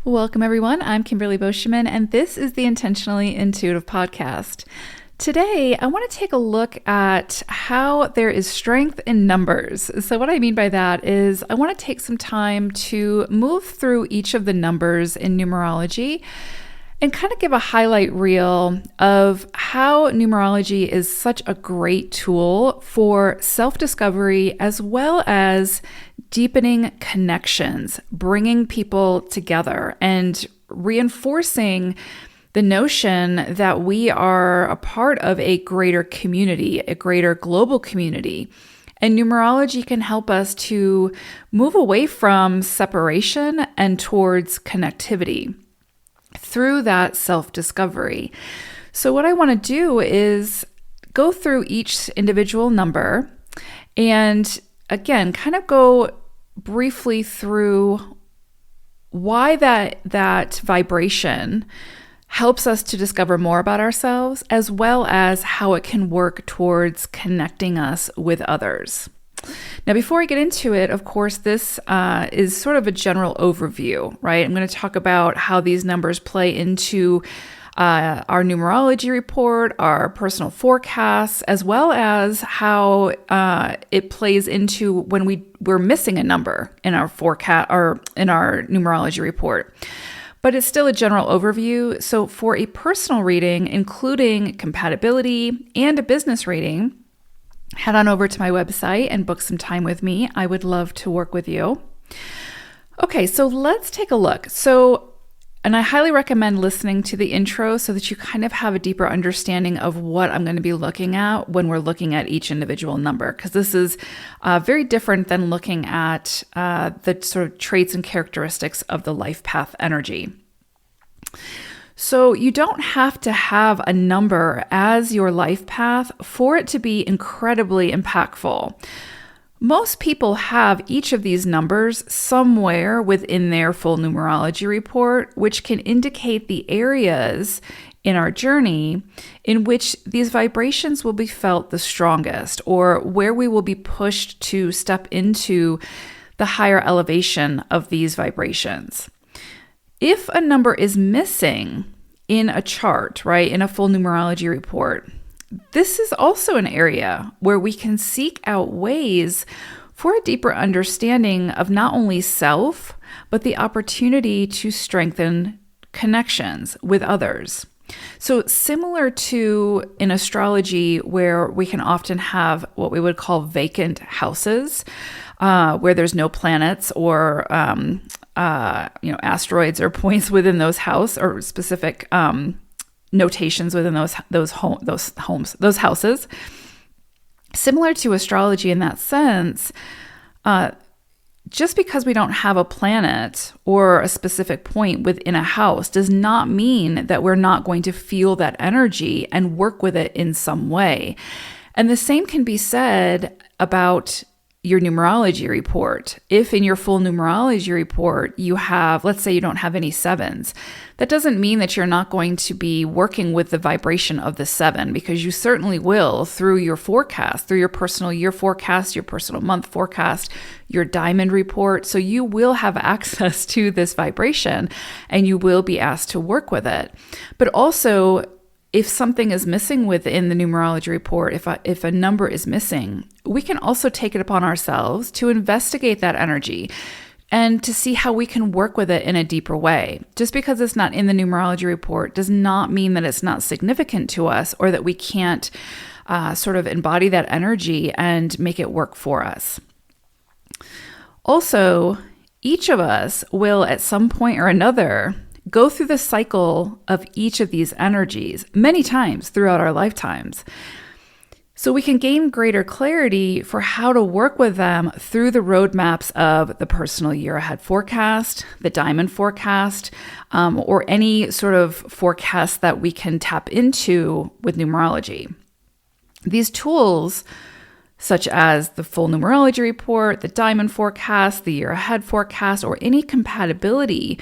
Welcome, everyone. I'm Kimberly Boschman, and this is the Intentionally Intuitive Podcast. Today, I want to take a look at how there is strength in numbers. So what I mean by that is I want to take some time to move through each of the numbers in numerology and kind of give a highlight reel of how numerology is such a great tool for self-discovery as well as deepening connections, bringing people together and reinforcing the notion that we are a part of a greater community, a greater global community. And numerology can help us to move away from separation and towards connectivity through that self-discovery. So what I want to do is go through each individual number and again, kind of go briefly through why that vibration helps us to discover more about ourselves, as well as how it can work towards connecting us with others. Now, before I get into it, of course, this is sort of a general overview, right? I'm going to talk about how these numbers play into our numerology report, our personal forecasts, as well as how it plays into when we're missing a number in our forecast or in our numerology report. But it's still a general overview. So for a personal reading, including compatibility and a business reading, head on over to my website and book some time with me. I would love to work with you. Okay, so let's take a look. And I highly recommend listening to the intro so that you kind of have a deeper understanding of what I'm going to be looking at when we're looking at each individual number, because this is very different than looking at the sort of traits and characteristics of the life path energy. So you don't have to have a number as your life path for it to be incredibly impactful. Most people have each of these numbers somewhere within their full numerology report, which can indicate the areas in our journey in which these vibrations will be felt the strongest, or where we will be pushed to step into the higher elevation of these vibrations. If a number is missing in a chart, right, in a full numerology report, this is also an area where we can seek out ways for a deeper understanding of not only self, but the opportunity to strengthen connections with others. So similar to in astrology, where we can often have what we would call vacant houses, where there's no planets or asteroids or points within those houses or specific notations within those houses. Similar to astrology in that sense, just because we don't have a planet or a specific point within a house does not mean that we're not going to feel that energy and work with it in some way. And the same can be said about your numerology report. If in your full numerology report you have, let's say you don't have any sevens, that doesn't mean that you're not going to be working with the vibration of the seven, because you certainly will through your forecast, through your personal year forecast, your personal month forecast, your diamond report. So you will have access to this vibration and you will be asked to work with it. But also, if something is missing within the numerology report, if a number is missing, we can also take it upon ourselves to investigate that energy and to see how we can work with it in a deeper way. Just because it's not in the numerology report does not mean that it's not significant to us or that we can't sort of embody that energy and make it work for us. Also, each of us will at some point or another go through the cycle of each of these energies many times throughout our lifetimes. So we can gain greater clarity for how to work with them through the roadmaps of the personal year ahead forecast, the diamond forecast, or any sort of forecast that we can tap into with numerology. These tools, such as the full numerology report, the diamond forecast, the year ahead forecast, or any compatibility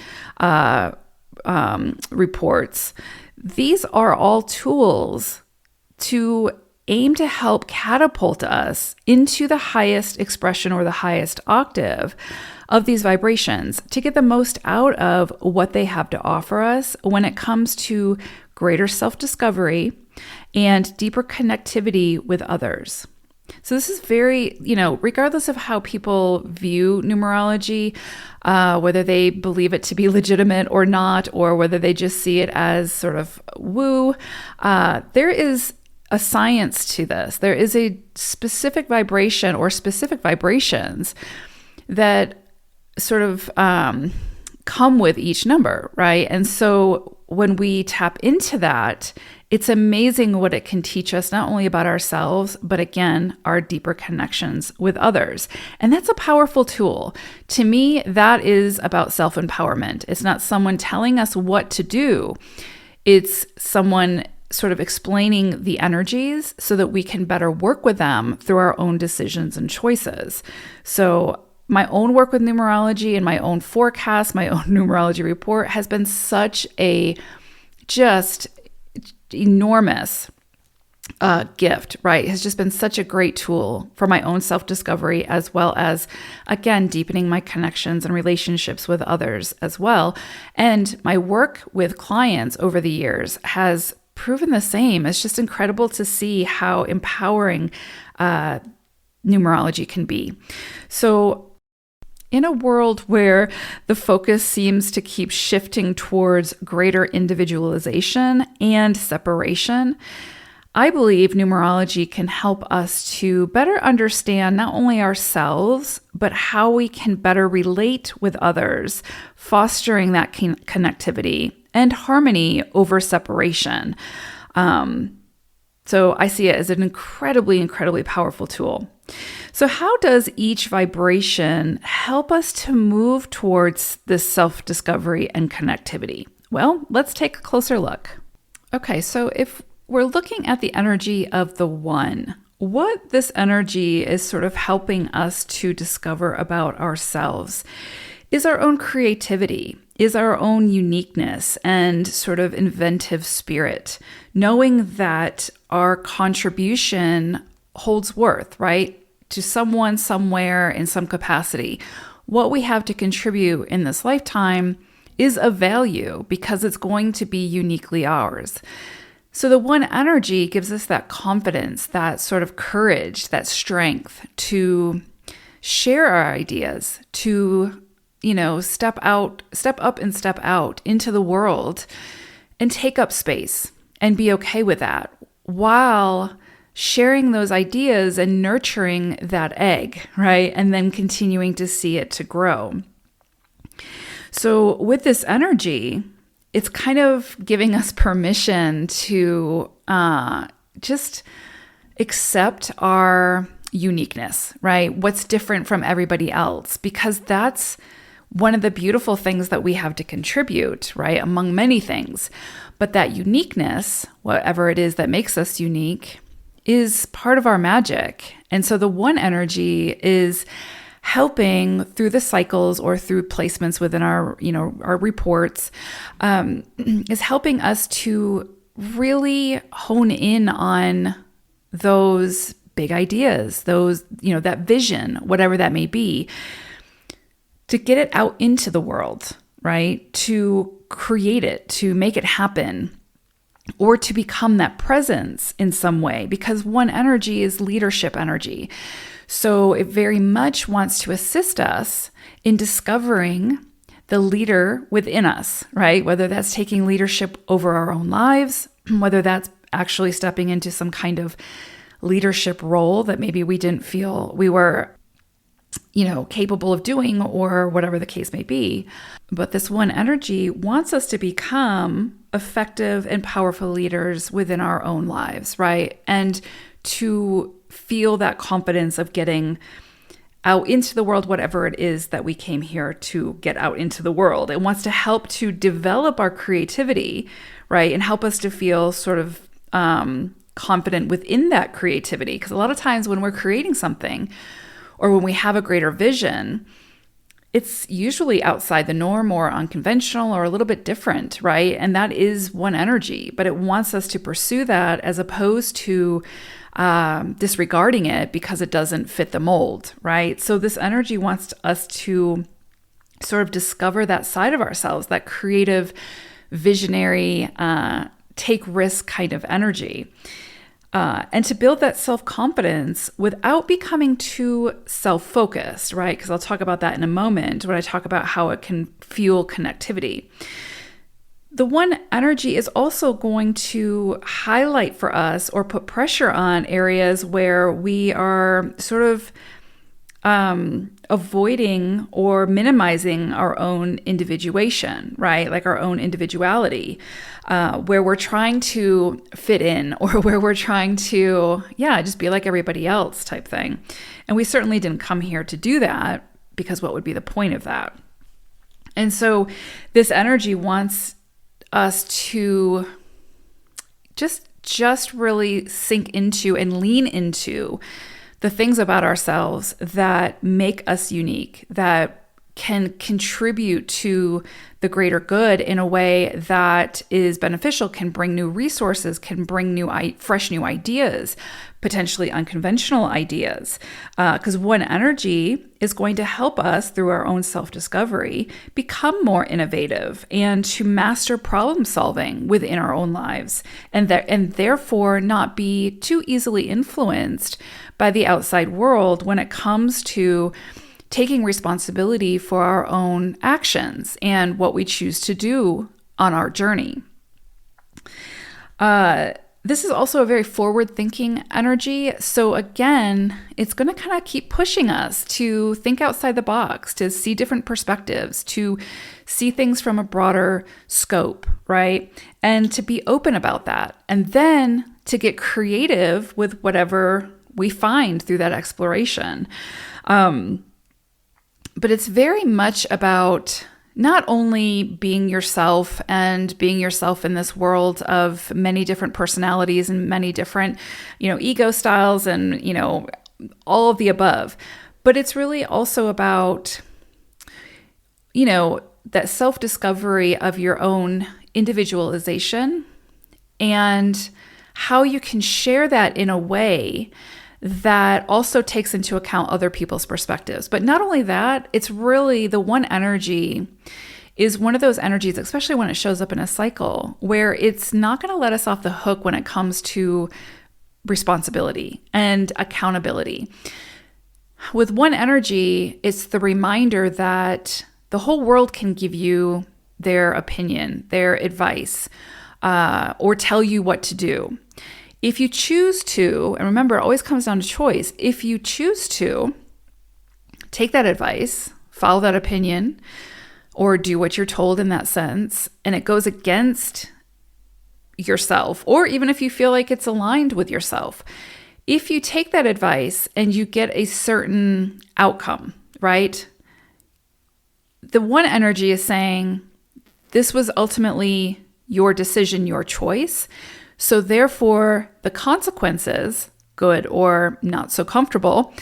reports, these are all tools to aim to help catapult us into the highest expression or the highest octave of these vibrations to get the most out of what they have to offer us when it comes to greater self-discovery and deeper connectivity with others. So this is very, regardless of how people view numerology, whether they believe it to be legitimate or not, or whether they just see it as sort of woo, there is a science to this. There is a specific vibration or specific vibrations that sort of come with each number, right? And so when we tap into that, it's amazing what it can teach us, not only about ourselves, but again, our deeper connections with others. And that's a powerful tool. To me, that is about self-empowerment. It's not someone telling us what to do. It's someone sort of explaining the energies so that we can better work with them through our own decisions and choices. So my own work with numerology and my own forecast, my own numerology report has been such a just enormous gift, right? It has just been such a great tool for my own self-discovery, as well as, again, deepening my connections and relationships with others as well. And my work with clients over the years has proven the same. It's just incredible to see how empowering numerology can be. So in a world where the focus seems to keep shifting towards greater individualization and separation, I believe numerology can help us to better understand not only ourselves, but how we can better relate with others, fostering that connectivity and harmony over separation. So I see it as an incredibly, incredibly powerful tool. So how does each vibration help us to move towards this self-discovery and connectivity? Well, let's take a closer look. Okay, so if we're looking at the energy of the one, what this energy is sort of helping us to discover about ourselves is our own creativity, is our own uniqueness and sort of inventive spirit, knowing that our contribution holds worth, right? To someone, somewhere, in some capacity. What we have to contribute in this lifetime is of value because it's going to be uniquely ours. So the one energy gives us that confidence, that sort of courage, that strength to share our ideas, to, step up and step out into the world and take up space and be okay with that while sharing those ideas and nurturing that egg, right? And then continuing to see it to grow. So with this energy, it's kind of giving us permission to just accept our uniqueness, right? What's different from everybody else, because that's one of the beautiful things that we have to contribute, right? Among many things. But that uniqueness, whatever it is that makes us unique, is part of our magic. And so the one energy is helping through the cycles or through placements within our reports, is helping us to really hone in on those big ideas, those, that vision, whatever that may be, to get it out into the world, right? To create it, to make it happen, or to become that presence in some way, because one energy is leadership energy. So it very much wants to assist us in discovering the leader within us, right? Whether that's taking leadership over our own lives, whether that's actually stepping into some kind of leadership role that maybe we didn't feel we were, capable of doing, or whatever the case may be. But this one energy wants us to become effective and powerful leaders within our own lives, right? And to feel that confidence of getting out into the world, whatever it is that we came here to get out into the world. It wants to help to develop our creativity, right? And help us to feel sort of confident within that creativity. Because a lot of times when we're creating something, or when we have a greater vision, it's usually outside the norm or unconventional or a little bit different, right? And that is one energy, but it wants us to pursue that as opposed to disregarding it because it doesn't fit the mold, right? So this energy wants us to sort of discover that side of ourselves, that creative, visionary, take risk kind of energy. And to build that self-confidence without becoming too self-focused, right? Because I'll talk about that in a moment when I talk about how it can fuel connectivity. The one energy is also going to highlight for us or put pressure on areas where we are sort of avoiding or minimizing our own individuation, right? Like our own individuality, where we're trying to fit in or where we're trying to, just be like everybody else type thing. And we certainly didn't come here to do that, because what would be the point of that? And so this energy wants us to just really sink into and lean into the things about ourselves that make us unique, that can contribute to the greater good in a way that is beneficial, can bring new resources, can bring fresh new ideas, potentially unconventional ideas. Because one energy is going to help us through our own self-discovery become more innovative and to master problem solving within our own lives, and therefore not be too easily influenced by the outside world when it comes to taking responsibility for our own actions and what we choose to do on our journey. This is also a very forward-thinking energy. So again, it's going to kind of keep pushing us to think outside the box, to see different perspectives, to see things from a broader scope, right? And to be open about that. And then to get creative with whatever we find through that exploration. But it's very much about not only being yourself and being yourself in this world of many different personalities and many different, ego styles and, all of the above, but it's really also about, that self-discovery of your own individualization and how you can share that in a way that also takes into account other people's perspectives. But not only that, it's really the one energy is one of those energies, especially when it shows up in a cycle, where it's not going to let us off the hook when it comes to responsibility and accountability. With one energy, it's the reminder that the whole world can give you their opinion, their advice, or tell you what to do. If you choose to, and remember, it always comes down to choice. If you choose to take that advice, follow that opinion, or do what you're told in that sense, and it goes against yourself, or even if you feel like it's aligned with yourself, if you take that advice and you get a certain outcome, right? The one energy is saying, this was ultimately your decision, your choice. So therefore, the consequences, good or not so comfortable,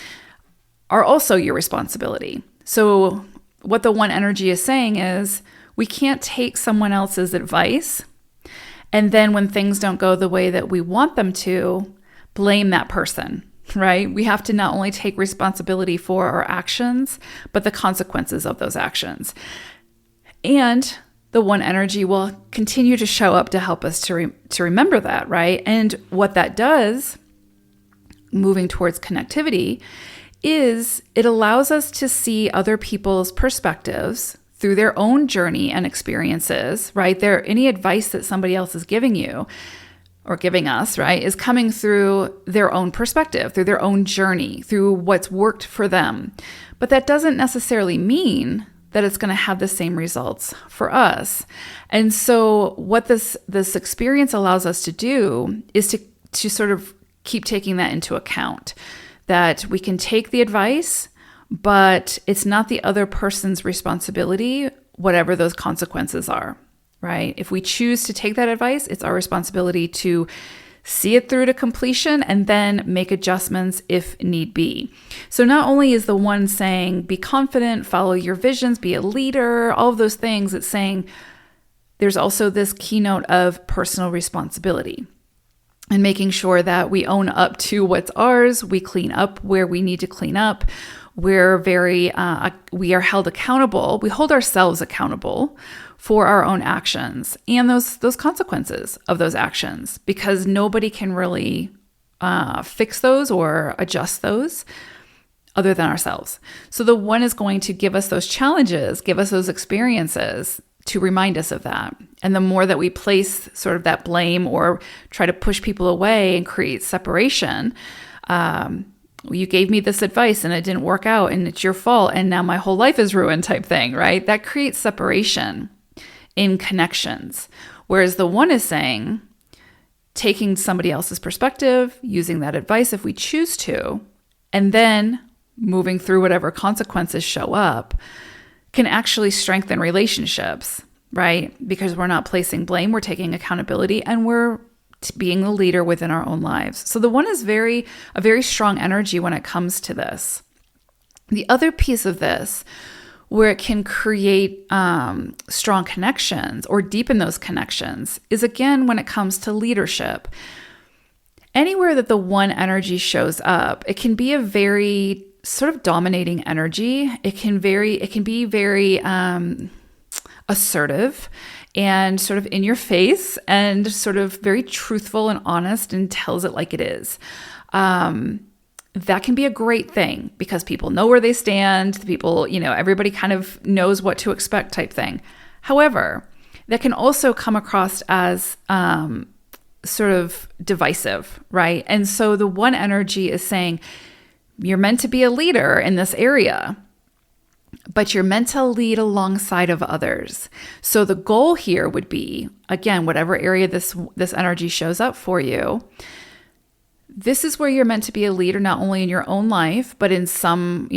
are also your responsibility. So what the one energy is saying is, we can't take someone else's advice and then when things don't go the way that we want them to, blame that person, right? We have to not only take responsibility for our actions, but the consequences of those actions. And the one energy will continue to show up to help us to remember that, right? And what that does, moving towards connectivity, is it allows us to see other people's perspectives through their own journey and experiences, right? Any advice that somebody else is giving you or giving us, right, is coming through their own perspective, through their own journey, through what's worked for them. But that doesn't necessarily mean that it's going to have the same results for us. And so what this experience allows us to do is to sort of keep taking that into account, that we can take the advice, but it's not the other person's responsibility, whatever those consequences are, right? If we choose to take that advice, it's our responsibility to see it through to completion and then make adjustments if need be. So not only is the one saying, be confident, follow your visions, be a leader, all of those things, it's saying there's also this keynote of personal responsibility and making sure that we own up to what's ours, we clean up where we need to clean up, We are held accountable. We hold ourselves accountable for our own actions and those consequences of those actions, because nobody can really fix those or adjust those other than ourselves. So the one is going to give us those challenges, give us those experiences to remind us of that. And the more that we place sort of that blame or try to push people away and create separation, you gave me this advice and it didn't work out and it's your fault and now my whole life is ruined type thing, right? That creates separation in connections. Whereas the one is saying, taking somebody else's perspective, using that advice if we choose to, and then moving through whatever consequences show up, can actually strengthen relationships, right? Because we're not placing blame, we're taking accountability, and we're being the leader within our own lives. So the one is a very strong energy when it comes to this. The other piece of this, where it can create strong connections or deepen those connections, is again when it comes to leadership. Anywhere that the one energy shows up, it can be a very sort of dominating energy. It can be very assertive and sort of in your face and sort of very truthful and honest and tells it like it is. That can be a great thing because people know where they stand. People, everybody kind of knows what to expect type thing. However, that can also come across as sort of divisive, right? And so the one energy is saying, you're meant to be a leader in this area, but you're meant to lead alongside of others. So the goal here would be, again, whatever area this energy shows up for you, this is where you're meant to be a leader, not only in your own life, but in some,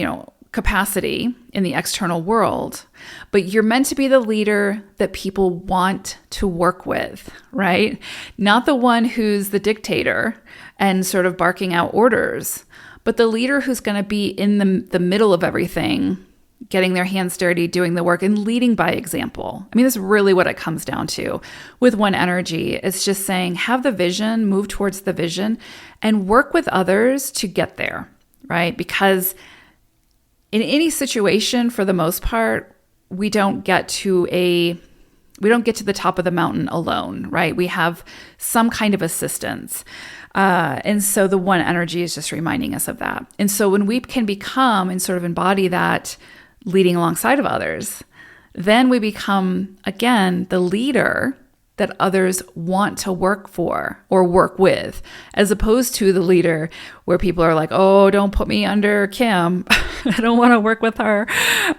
capacity in the external world. But you're meant to be the leader that people want to work with, right? Not the one who's the dictator and sort of barking out orders, but the leader who's going to be in the middle of everything, getting their hands dirty, doing the work, and leading by example. I mean, that's really what it comes down to with one energy. It's just saying, have the vision, move towards the vision, and work with others to get there, right? Because in any situation, for the most part, we don't get to the top of the mountain alone, right? We have some kind of assistance. And so the one energy is just reminding us of that. And so when we can become and sort of embody that leading alongside of others, then we become, again, the leader that others want to work for or work with, as opposed to the leader where people are like, oh, don't put me under Kim. I don't want to work with her,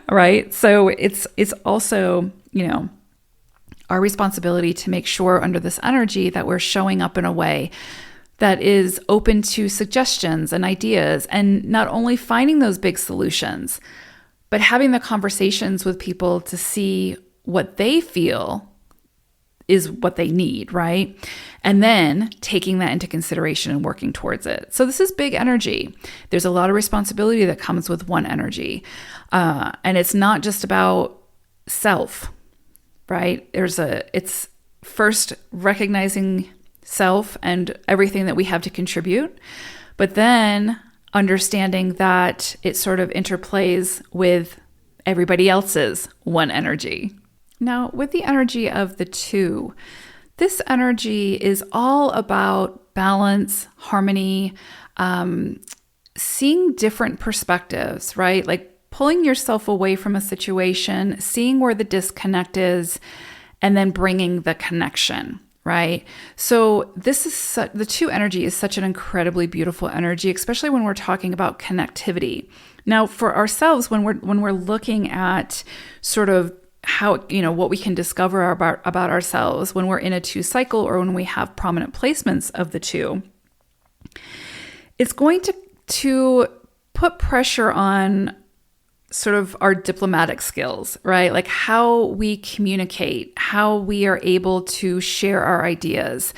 right? So it's also, our responsibility to make sure under this energy that we're showing up in a way that is open to suggestions and ideas, and not only finding those big solutions, but having the conversations with people to see what they feel is what they need, right? And then taking that into consideration and working towards it. So this is big energy. There's a lot of responsibility that comes with one energy. And it's not just about self, right? It's first recognizing self and everything that we have to contribute, but then understanding that it sort of interplays with everybody else's one energy. Now, with the energy of the two, this energy is all about balance, harmony, seeing different perspectives, right? Like pulling yourself away from a situation, seeing where the disconnect is, and then bringing the connection, right? So this is the two energy is such an incredibly beautiful energy, especially when we're talking about connectivity. Now, for ourselves, when we're looking at sort of how, what we can discover about ourselves when we're in a two cycle or when we have prominent placements of the two, it's going to put pressure on sort of our diplomatic skills, right? Like how we communicate, how we are able to share our ideas.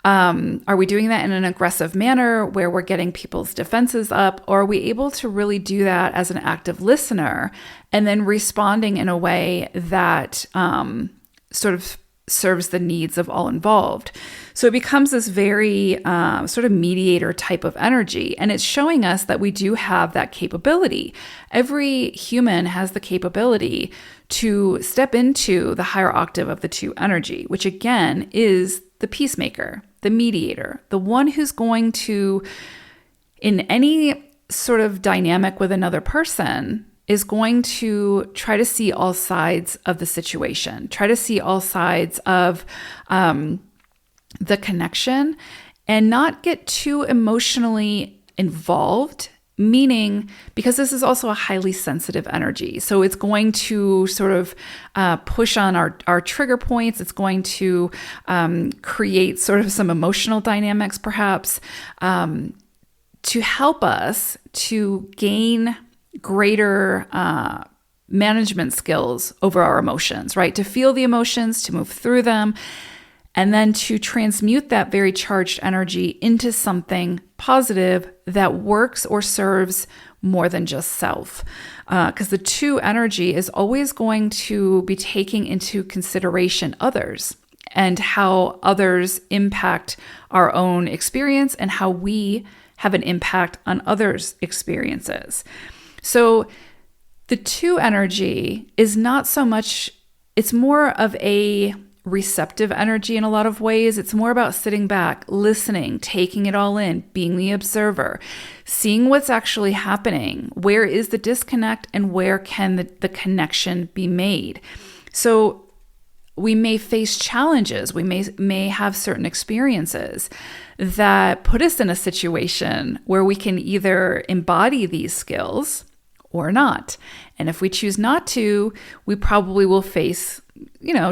Are we doing that in an aggressive manner where we're getting people's defenses up? Or are we able to really do that as an active listener and then responding in a way that sort of serves the needs of all involved. So it becomes this very sort of mediator type of energy. And it's showing us that we do have that capability. Every human has the capability to step into the higher octave of the two energy, which again is the peacemaker, the mediator, the one who's going to, in any sort of dynamic with another person, is going to try to see all sides of the situation, try to see all sides of the connection, and not get too emotionally involved, meaning because this is also a highly sensitive energy. So it's going to sort of push on our trigger points. It's going to create sort of some emotional dynamics, perhaps, to help us to gain greater management skills over our emotions, right? To feel the emotions, to move through them, and then to transmute that very charged energy into something positive that works or serves more than just self. Because the two energy is always going to be taking into consideration others and how others impact our own experience and how we have an impact on others' experiences. So the two energy is not so much, it's more of a receptive energy in a lot of ways. It's more about sitting back, listening, taking it all in, being the observer, seeing what's actually happening. Where is the disconnect and where can the connection be made? So we may face challenges. We may have certain experiences that put us in a situation where we can either embody these skills or not. And if we choose not to, we probably will face,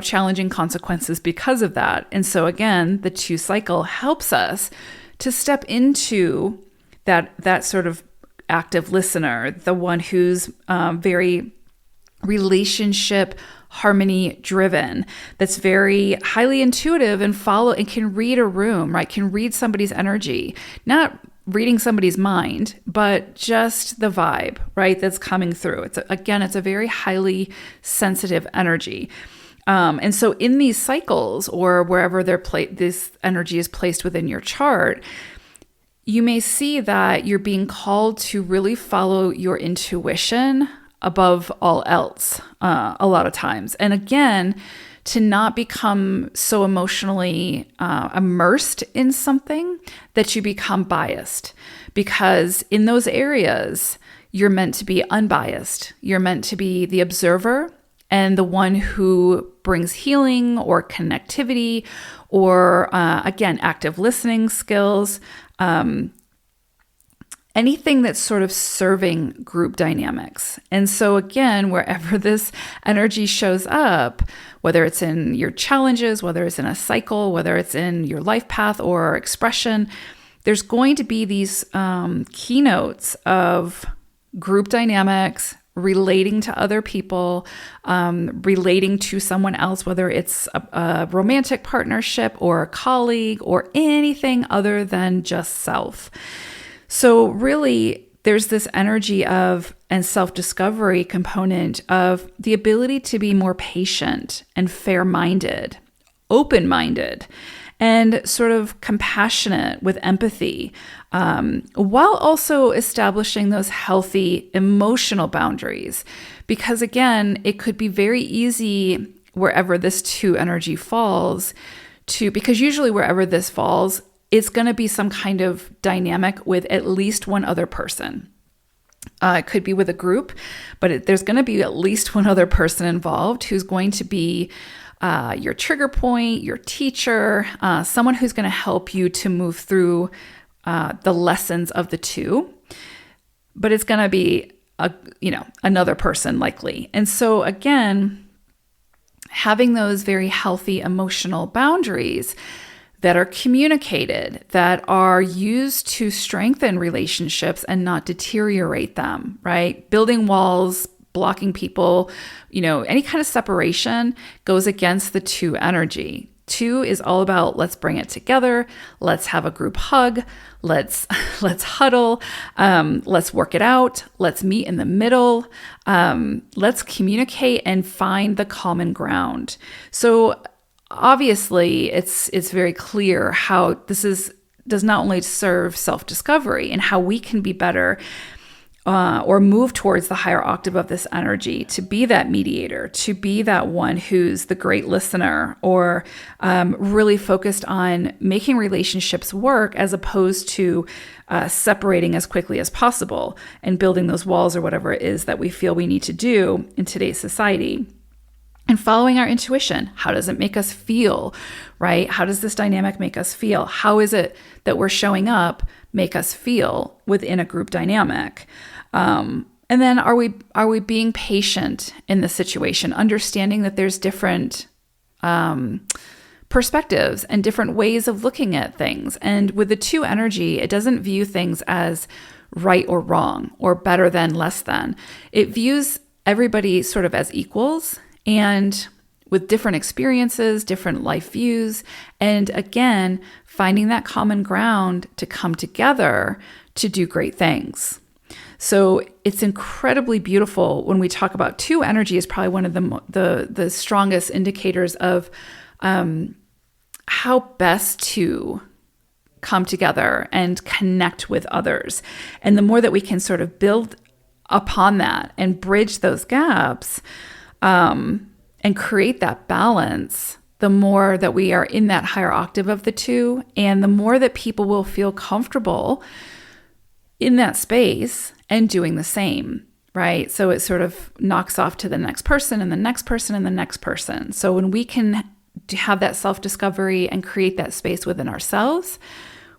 challenging consequences because of that. And so again, the two cycle helps us to step into that sort of active listener, the one who's very relationship harmony driven, that's very highly intuitive and can read a room, right? Can read somebody's energy, not reading somebody's mind, but just the vibe, right? That's coming through. It's a very highly sensitive energy. And so in these cycles or wherever this energy is placed within your chart, you may see that you're being called to really follow your intuition above all else a lot of times. And again, to not become so emotionally immersed in something that you become biased. Because in those areas, you're meant to be unbiased. You're meant to be the observer and the one who brings healing or connectivity or, again, active listening skills. Anything that's sort of serving group dynamics. And so again, wherever this energy shows up, whether it's in your challenges, whether it's in a cycle, whether it's in your life path or expression, there's going to be these keynotes of group dynamics, relating to other people, relating to someone else, whether it's a romantic partnership or a colleague or anything other than just self. So really, there's this energy of and self-discovery component of the ability to be more patient and fair-minded, open-minded, and sort of compassionate with empathy, while also establishing those healthy emotional boundaries. Because again, it could be very easy wherever this two energy falls because usually wherever this falls, it's going to be some kind of dynamic with at least one other person. It could be with a group, but there's going to be at least one other person involved who's going to be your trigger point, your teacher, someone who's going to help you to move through the lessons of the two. But it's going to be another person likely. And so again, having those very healthy emotional boundaries that are communicated, that are used to strengthen relationships and not deteriorate them, right? Building walls, blocking people, any kind of separation goes against the two energy. Two is all about let's bring it together, let's have a group hug, let's huddle, let's work it out, let's meet in the middle, let's communicate and find the common ground. So obviously it's very clear how does not only serve self-discovery and how we can be better or move towards the higher octave of this energy, to be that mediator, to be that one who's the great listener, or really focused on making relationships work as opposed to separating as quickly as possible and building those walls or whatever it is that we feel we need to do in today's society. And following our intuition. How does it make us feel, right? How does this dynamic make us feel? How is it that we're showing up make us feel within a group dynamic? And then are we being patient in the situation, understanding that there's different perspectives and different ways of looking at things. And with the 2 energy, it doesn't view things as right or wrong or better than, less than. It views everybody sort of as equals and with different experiences, different life views, and again, finding that common ground to come together to do great things. So it's incredibly beautiful when we talk about 2 energy is probably one of the strongest indicators of how best to come together and connect with others. And the more that we can sort of build upon that and bridge those gaps, and create that balance, the more that we are in that higher octave of the 2, and the more that people will feel comfortable in that space and doing the same, right? So it sort of knocks off to the next person and the next person and the next person. So when we can have that self-discovery and create that space within ourselves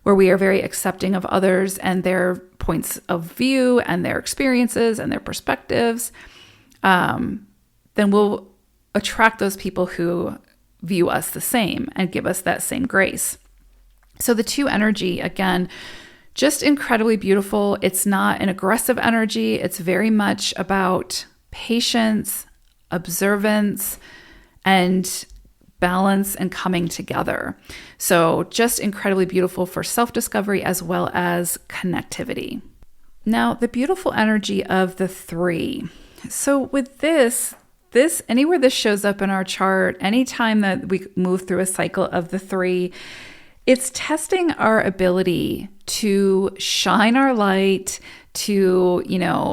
where we are very accepting of others and their points of view and their experiences and their perspectives, then we'll attract those people who view us the same and give us that same grace. So the 2 energy, again, just incredibly beautiful. It's not an aggressive energy. It's very much about patience, observance, and balance and coming together. So just incredibly beautiful for self-discovery as well as connectivity. Now, the beautiful energy of the 3. So with this, anywhere this shows up in our chart, anytime that we move through a cycle of the 3, it's testing our ability to shine our light, to,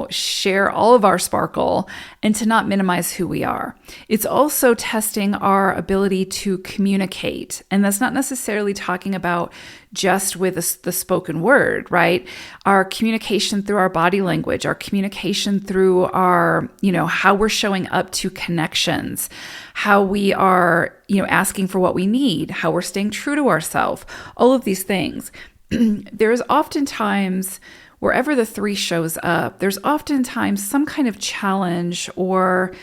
share all of our sparkle, and to not minimize who we are. It's also testing our ability to communicate. And that's not necessarily talking about just with the spoken word, right? Our communication through our body language, our communication through our, how we're showing up to connections, how we are, asking for what we need, how we're staying true to ourselves, all of these things. There's oftentimes, wherever the 3 shows up, there's oftentimes some kind of challenge or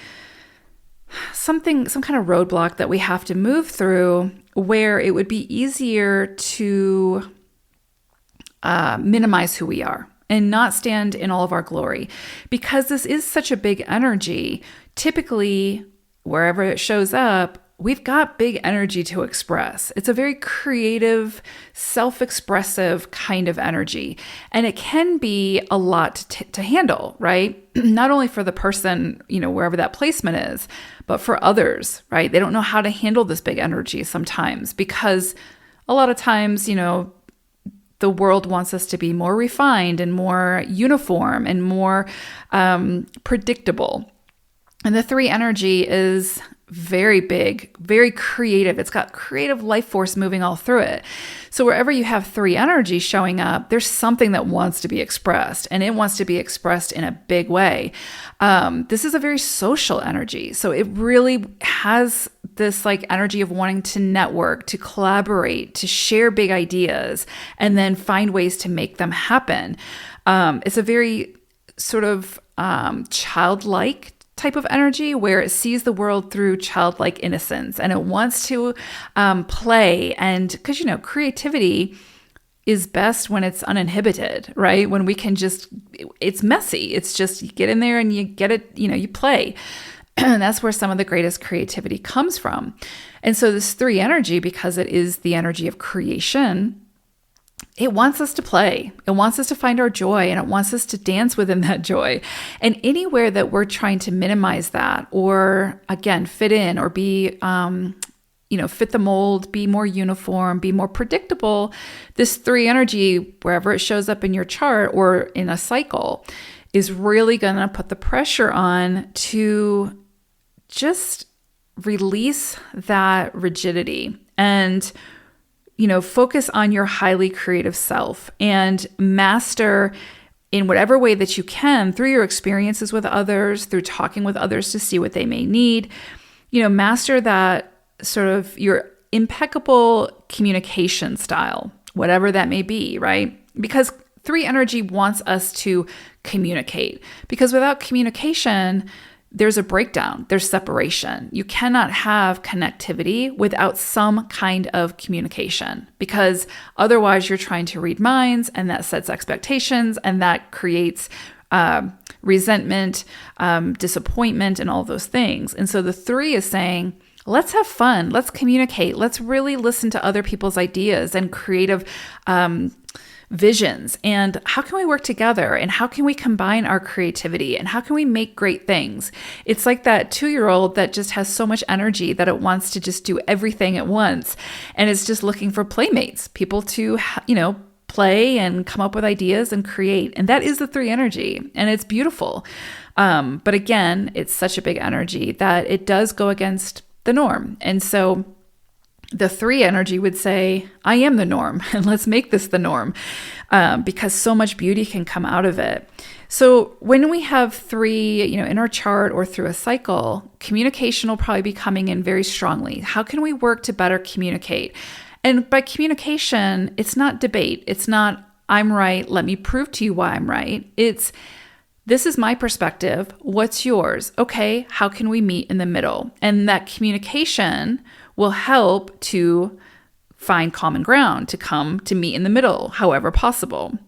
some kind of roadblock that we have to move through where it would be easier to minimize who we are and not stand in all of our glory. Because this is such a big energy, typically, wherever it shows up, we've got big energy to express. It's a very creative, self-expressive kind of energy. And it can be a lot to handle, right? Not only for the person, wherever that placement is, but for others, right? They don't know how to handle this big energy sometimes because a lot of times, the world wants us to be more refined and more uniform and more predictable. And the 3 energy is very big, very creative. It's got creative life force moving all through it. So wherever you have 3 energy showing up, there's something that wants to be expressed, and it wants to be expressed in a big way. This is a very social energy. So it really has this energy of wanting to network, to collaborate, to share big ideas, and then find ways to make them happen. It's a very sort of childlike type of energy where it sees the world through childlike innocence and it wants to play. And because, creativity is best when it's uninhibited, right? When we can it's messy. It's just, you get in there and you get it, you play. And that's where some of the greatest creativity comes from. And so this 3 energy, because it is the energy of creation, it wants us to play. It wants us to find our joy, and it wants us to dance within that joy. And anywhere that we're trying to minimize that or, again, fit in or be fit the mold, be more uniform, be more predictable, this 3 energy, wherever it shows up in your chart or in a cycle, is really going to put the pressure on to just release that rigidity and, focus on your highly creative self and master in whatever way that you can through your experiences with others, through talking with others to see what they may need, master that sort of your impeccable communication style, whatever that may be, right? Because 3 energy wants us to communicate, because without communication, there's a breakdown, there's separation. You cannot have connectivity without some kind of communication, because otherwise you're trying to read minds, and that sets expectations, and that creates resentment, disappointment, and all those things. And so the 3 is saying, let's have fun. Let's communicate. Let's really listen to other people's ideas and creative visions. And how can we work together? And how can we combine our creativity? And how can we make great things? It's like that 2-year-old that just has so much energy that it wants to just do everything at once. And it's just looking for playmates, people to, play and come up with ideas and create. And that is the 3 energy. And it's beautiful. But again, it's such a big energy that it does go against the norm. And so the 3 energy would say, I am the norm, and let's make this the norm, because so much beauty can come out of it. So when we have 3, in our chart or through a cycle, communication will probably be coming in very strongly. How can we work to better communicate? And by communication, it's not debate. It's not, I'm right, let me prove to you why I'm right. It's, this is my perspective. What's yours? Okay, how can we meet in the middle? And that communication will help to find common ground, to come to meet in the middle, however possible.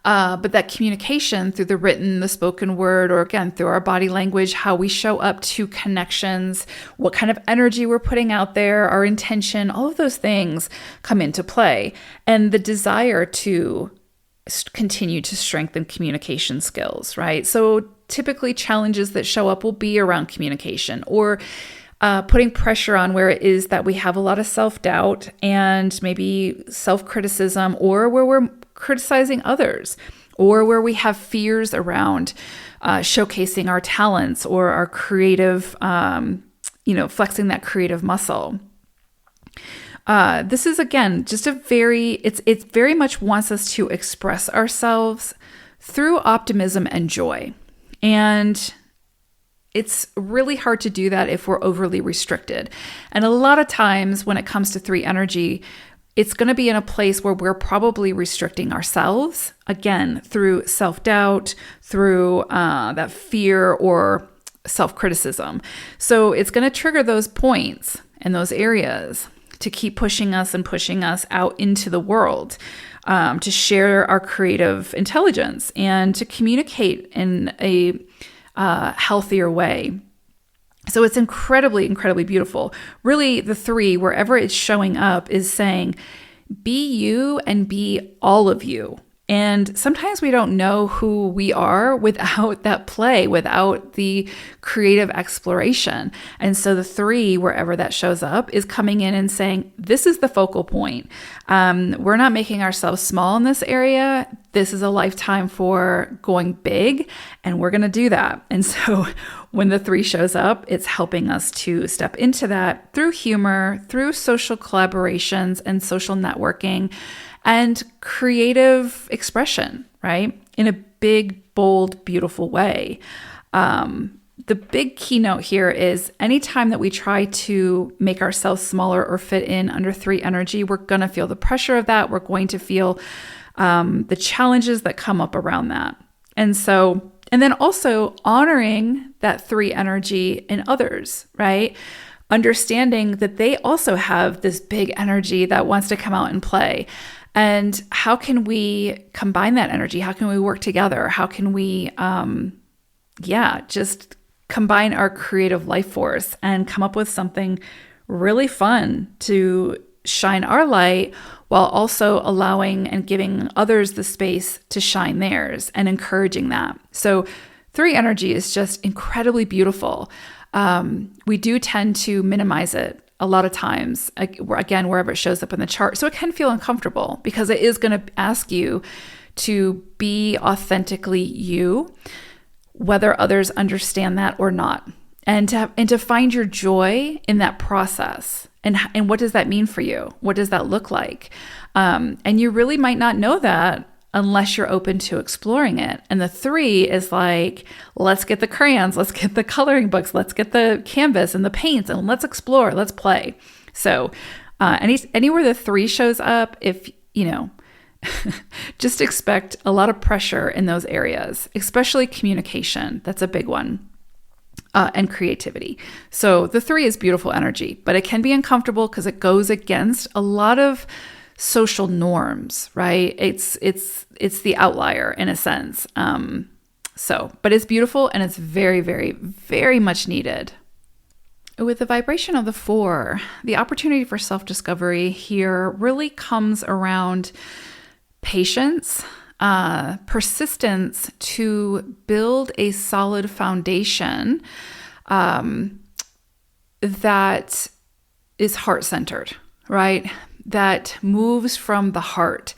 But that communication through the written, the spoken word, or again, through our body language, how we show up to connections, what kind of energy we're putting out there, our intention, all of those things come into play. And the desire to continue to strengthen communication skills, right? So typically challenges that show up will be around communication, or putting pressure on where it is that we have a lot of self-doubt and maybe self-criticism, or where we're criticizing others, or where we have fears around showcasing our talents or our creative, flexing that creative muscle. This is, again, just it very much wants us to express ourselves through optimism and joy. And it's really hard to do that if we're overly restricted. And a lot of times when it comes to 3 energy, it's going to be in a place where we're probably restricting ourselves, again, through self-doubt, through that fear or self-criticism. So it's going to trigger those points and those areas to keep pushing us out into the world, to share our creative intelligence and to communicate in a healthier way. So it's incredibly, incredibly beautiful. Really, the 3, wherever it's showing up, is saying, be you and be all of you. And sometimes we don't know who we are without that play, without the creative exploration. And so the 3, wherever that shows up, is coming in and saying, this is the focal point. We're not making ourselves small in this area. This is a lifetime for going big, and we're going to do that. And so when the 3 shows up, it's helping us to step into that through humor, through social collaborations and social networking, and creative expression, right? In a big, bold, beautiful way. The big keynote here is anytime that we try to make ourselves smaller or fit in under 3 energy, we're going to feel the pressure of that. We're going to feel the challenges that come up around that. And then also honoring that 3 energy in others, right? Understanding that they also have this big energy that wants to come out and play. And how can we combine that energy? How can we work together? How can we, just combine our creative life force and come up with something really fun to shine our light while also allowing and giving others the space to shine theirs and encouraging that. So 3 energy is just incredibly beautiful. We do tend to minimize it a lot of times, again, wherever it shows up in the chart. So it can feel uncomfortable because it is going to ask you to be authentically you, whether others understand that or not, and to find your joy in that process. And what does that mean for you? What does that look like? And you really might not know that unless you're open to exploring it. And the 3 is like, let's get the crayons, let's get the coloring books, let's get the canvas and the paints, and let's explore, let's play. So anywhere the 3 shows up, if just expect a lot of pressure in those areas, especially communication. That's a big one. And creativity. So the 3 is beautiful energy, but it can be uncomfortable because it goes against a lot of social norms, right? It's the outlier in a sense. But it's beautiful and it's very, very, very much needed. With the vibration of the 4, the opportunity for self-discovery here really comes around patience, persistence to build a solid foundation that is heart-centered, right? That moves from the heart.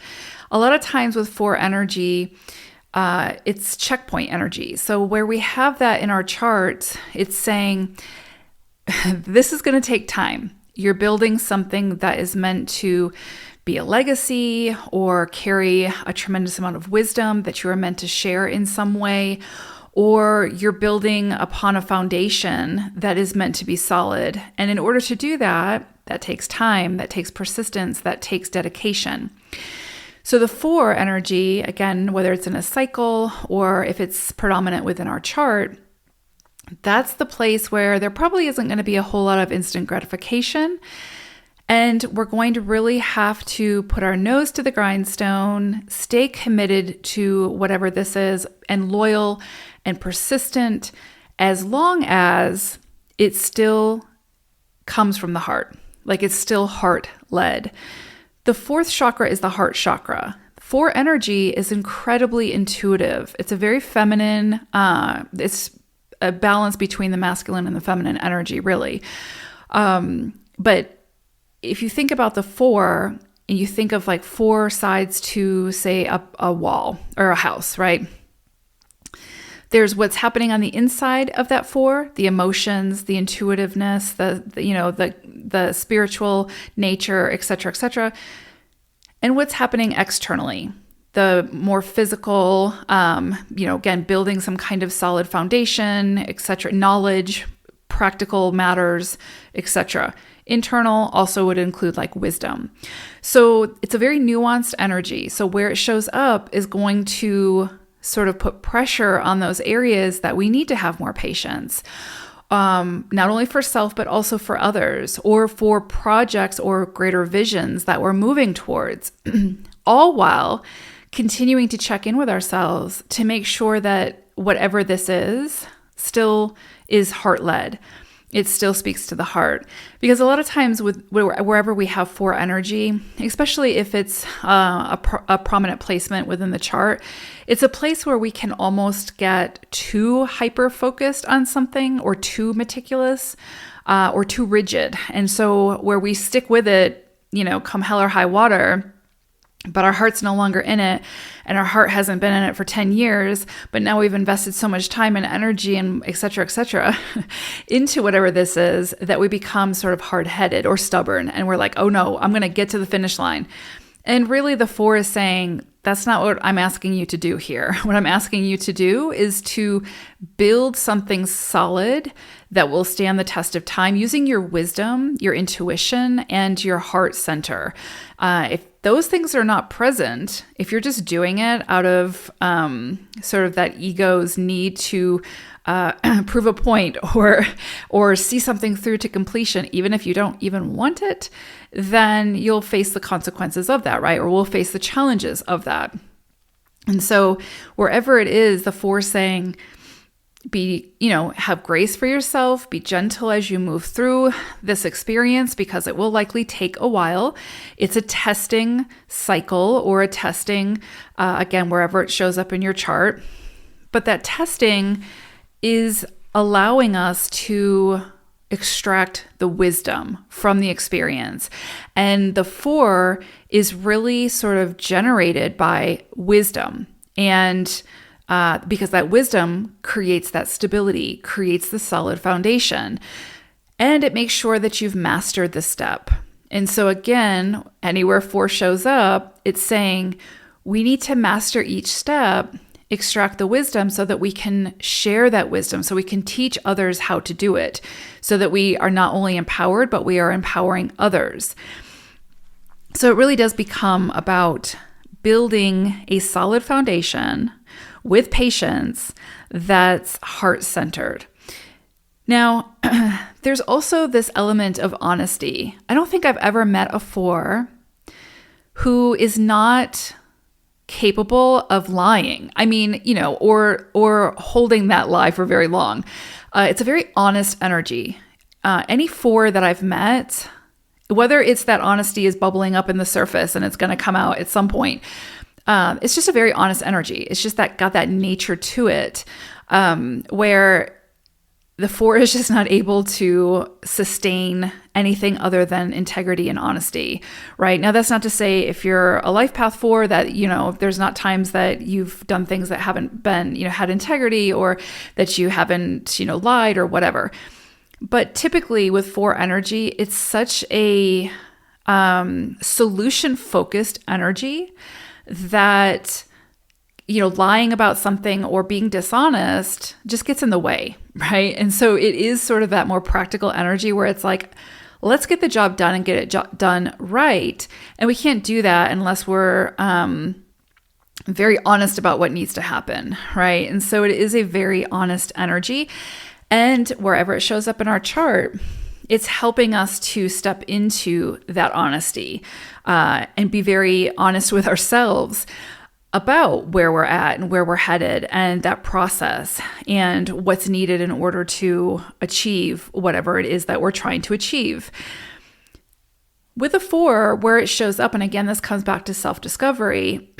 A lot of times with 4 energy, it's checkpoint energy. So where we have that in our charts, it's saying, this is going to take time. You're building something that is meant to be a legacy or carry a tremendous amount of wisdom that you are meant to share in some way, or you're building upon a foundation that is meant to be solid. And in order to do that, that takes time, that takes persistence, that takes dedication. So the 4 energy, again, whether it's in a cycle or if it's predominant within our chart, that's the place where there probably isn't going to be a whole lot of instant gratification. And we're going to really have to put our nose to the grindstone, stay committed to whatever this is, and loyal and persistent as long as it still comes from the heart. Like it's still heart-led. The 4th chakra is the heart chakra. 4 energy is incredibly intuitive. It's a very feminine, it's a balance between the masculine and the feminine energy, really. But if you think about the 4 and you think of like 4 sides to, say, a wall or a house, right? There's what's happening on the inside of that 4, the emotions, the intuitiveness, the spiritual nature, et cetera, and what's happening externally, the more physical, again, building some kind of solid foundation, et cetera, knowledge, practical matters, et cetera. Internal also would include like wisdom. So it's a very nuanced energy. So where it shows up is going to sort of put pressure on those areas that we need to have more patience, not only for self, but also for others or for projects or greater visions that we're moving towards, all while continuing to check in with ourselves to make sure that whatever this is still is heart-led. It still speaks to the heart. Because a lot of times wherever we have 4 energy, especially if it's a prominent placement within the chart, it's a place where we can almost get too hyper-focused on something or too meticulous or too rigid. And so where we stick with it, come hell or high water, but our heart's no longer in it, and our heart hasn't been in it for 10 years, but now we've invested so much time and energy and et cetera, into whatever this is, that we become sort of hard-headed or stubborn. And we're like, oh no, I'm going to get to the finish line. And really the 4 is saying, that's not what I'm asking you to do here. What I'm asking you to do is to build something solid that will stand the test of time using your wisdom, your intuition, and your heart center. If those things are not present, if you're just doing it out of sort of that ego's need to prove a point or see something through to completion, even if you don't even want it, then you'll face the consequences of that, right? Or we'll face the challenges of that. And so wherever it is, the 4 saying, have grace for yourself, be gentle as you move through this experience because it will likely take a while. It's a testing cycle or a testing, again, wherever it shows up in your chart. But that testing is allowing us to extract the wisdom from the experience. And the 4 is really sort of generated by wisdom. And because that wisdom creates that stability, creates the solid foundation, and it makes sure that you've mastered the step. And so again, anywhere 4 shows up, it's saying we need to master each step, extract the wisdom so that we can share that wisdom, so we can teach others how to do it, so that we are not only empowered, but we are empowering others. So it really does become about building a solid foundation with patience that's heart-centered. Now, there's also this element of honesty. I don't think I've ever met a 4 who is not capable of lying. I mean, or holding that lie for very long. It's a very honest energy. Any 4 that I've met, whether it's that honesty is bubbling up in the surface and it's going to come out at some point, it's just a very honest energy. It's just that got that nature to it, where the 4 is just not able to sustain anything other than integrity and honesty, right? Now, that's not to say if you're a life path 4 that, if there's not times that you've done things that haven't been, had integrity, or that you haven't, lied or whatever. But typically with 4 energy, it's such a solution-focused energy that lying about something or being dishonest just gets in the way, right? And so it is sort of that more practical energy where it's like, let's get the job done and get it done right. And we can't do that unless we're very honest about what needs to happen, right? And so it is a very honest energy. And wherever it shows up in our chart, it's helping us to step into that honesty and be very honest with ourselves about where we're at and where we're headed and that process and what's needed in order to achieve whatever it is that we're trying to achieve. With a 4, where it shows up, and again, this comes back to self-discovery,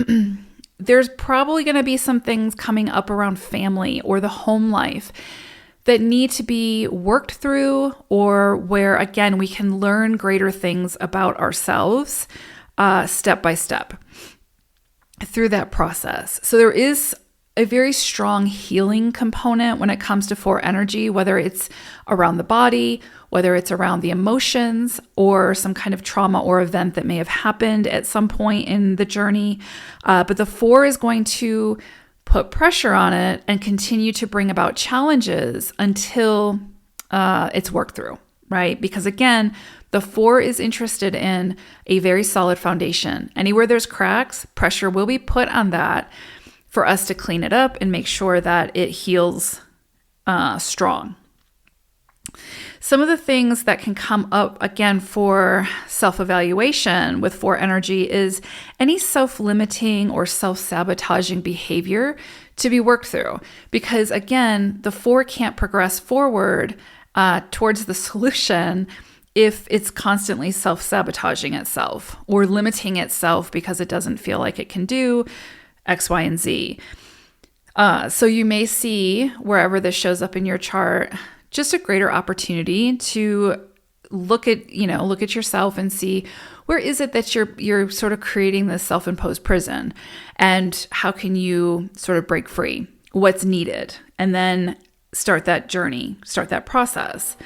there's probably going to be some things coming up around family or the home life that need to be worked through, or where, again, we can learn greater things about ourselves step by step through that process. So there is a very strong healing component when it comes to 4 energy, whether it's around the body, whether it's around the emotions, or some kind of trauma or event that may have happened at some point in the journey. But the 4 is going to put pressure on it and continue to bring about challenges until it's worked through, right? Because again, the 4 is interested in a very solid foundation. Anywhere there's cracks, pressure will be put on that for us to clean it up and make sure that it heals strong. Some of the things that can come up, again, for self-evaluation with 4 energy is any self-limiting or self-sabotaging behavior to be worked through. Because again, the 4 can't progress forward towards the solution if it's constantly self-sabotaging itself or limiting itself because it doesn't feel like it can do X, Y, and Z. So you may see, wherever this shows up in your chart, just a greater opportunity to look at yourself and see, where is it that you're sort of creating this self-imposed prison, and how can you sort of break free? What's needed? And then start that journey, start that process.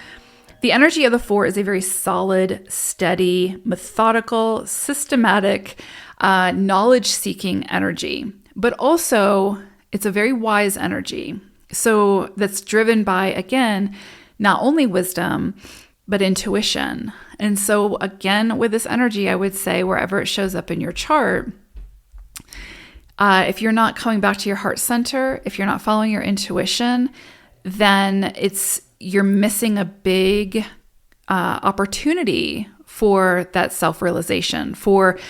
The energy of the 4 is a very solid, steady, methodical, systematic, knowledge-seeking energy. But also, it's a very wise energy. So that's driven by, again, not only wisdom, but intuition. And so again, with this energy, I would say wherever it shows up in your chart, if you're not coming back to your heart center, if you're not following your intuition, then you're missing a big opportunity for that self-realization, for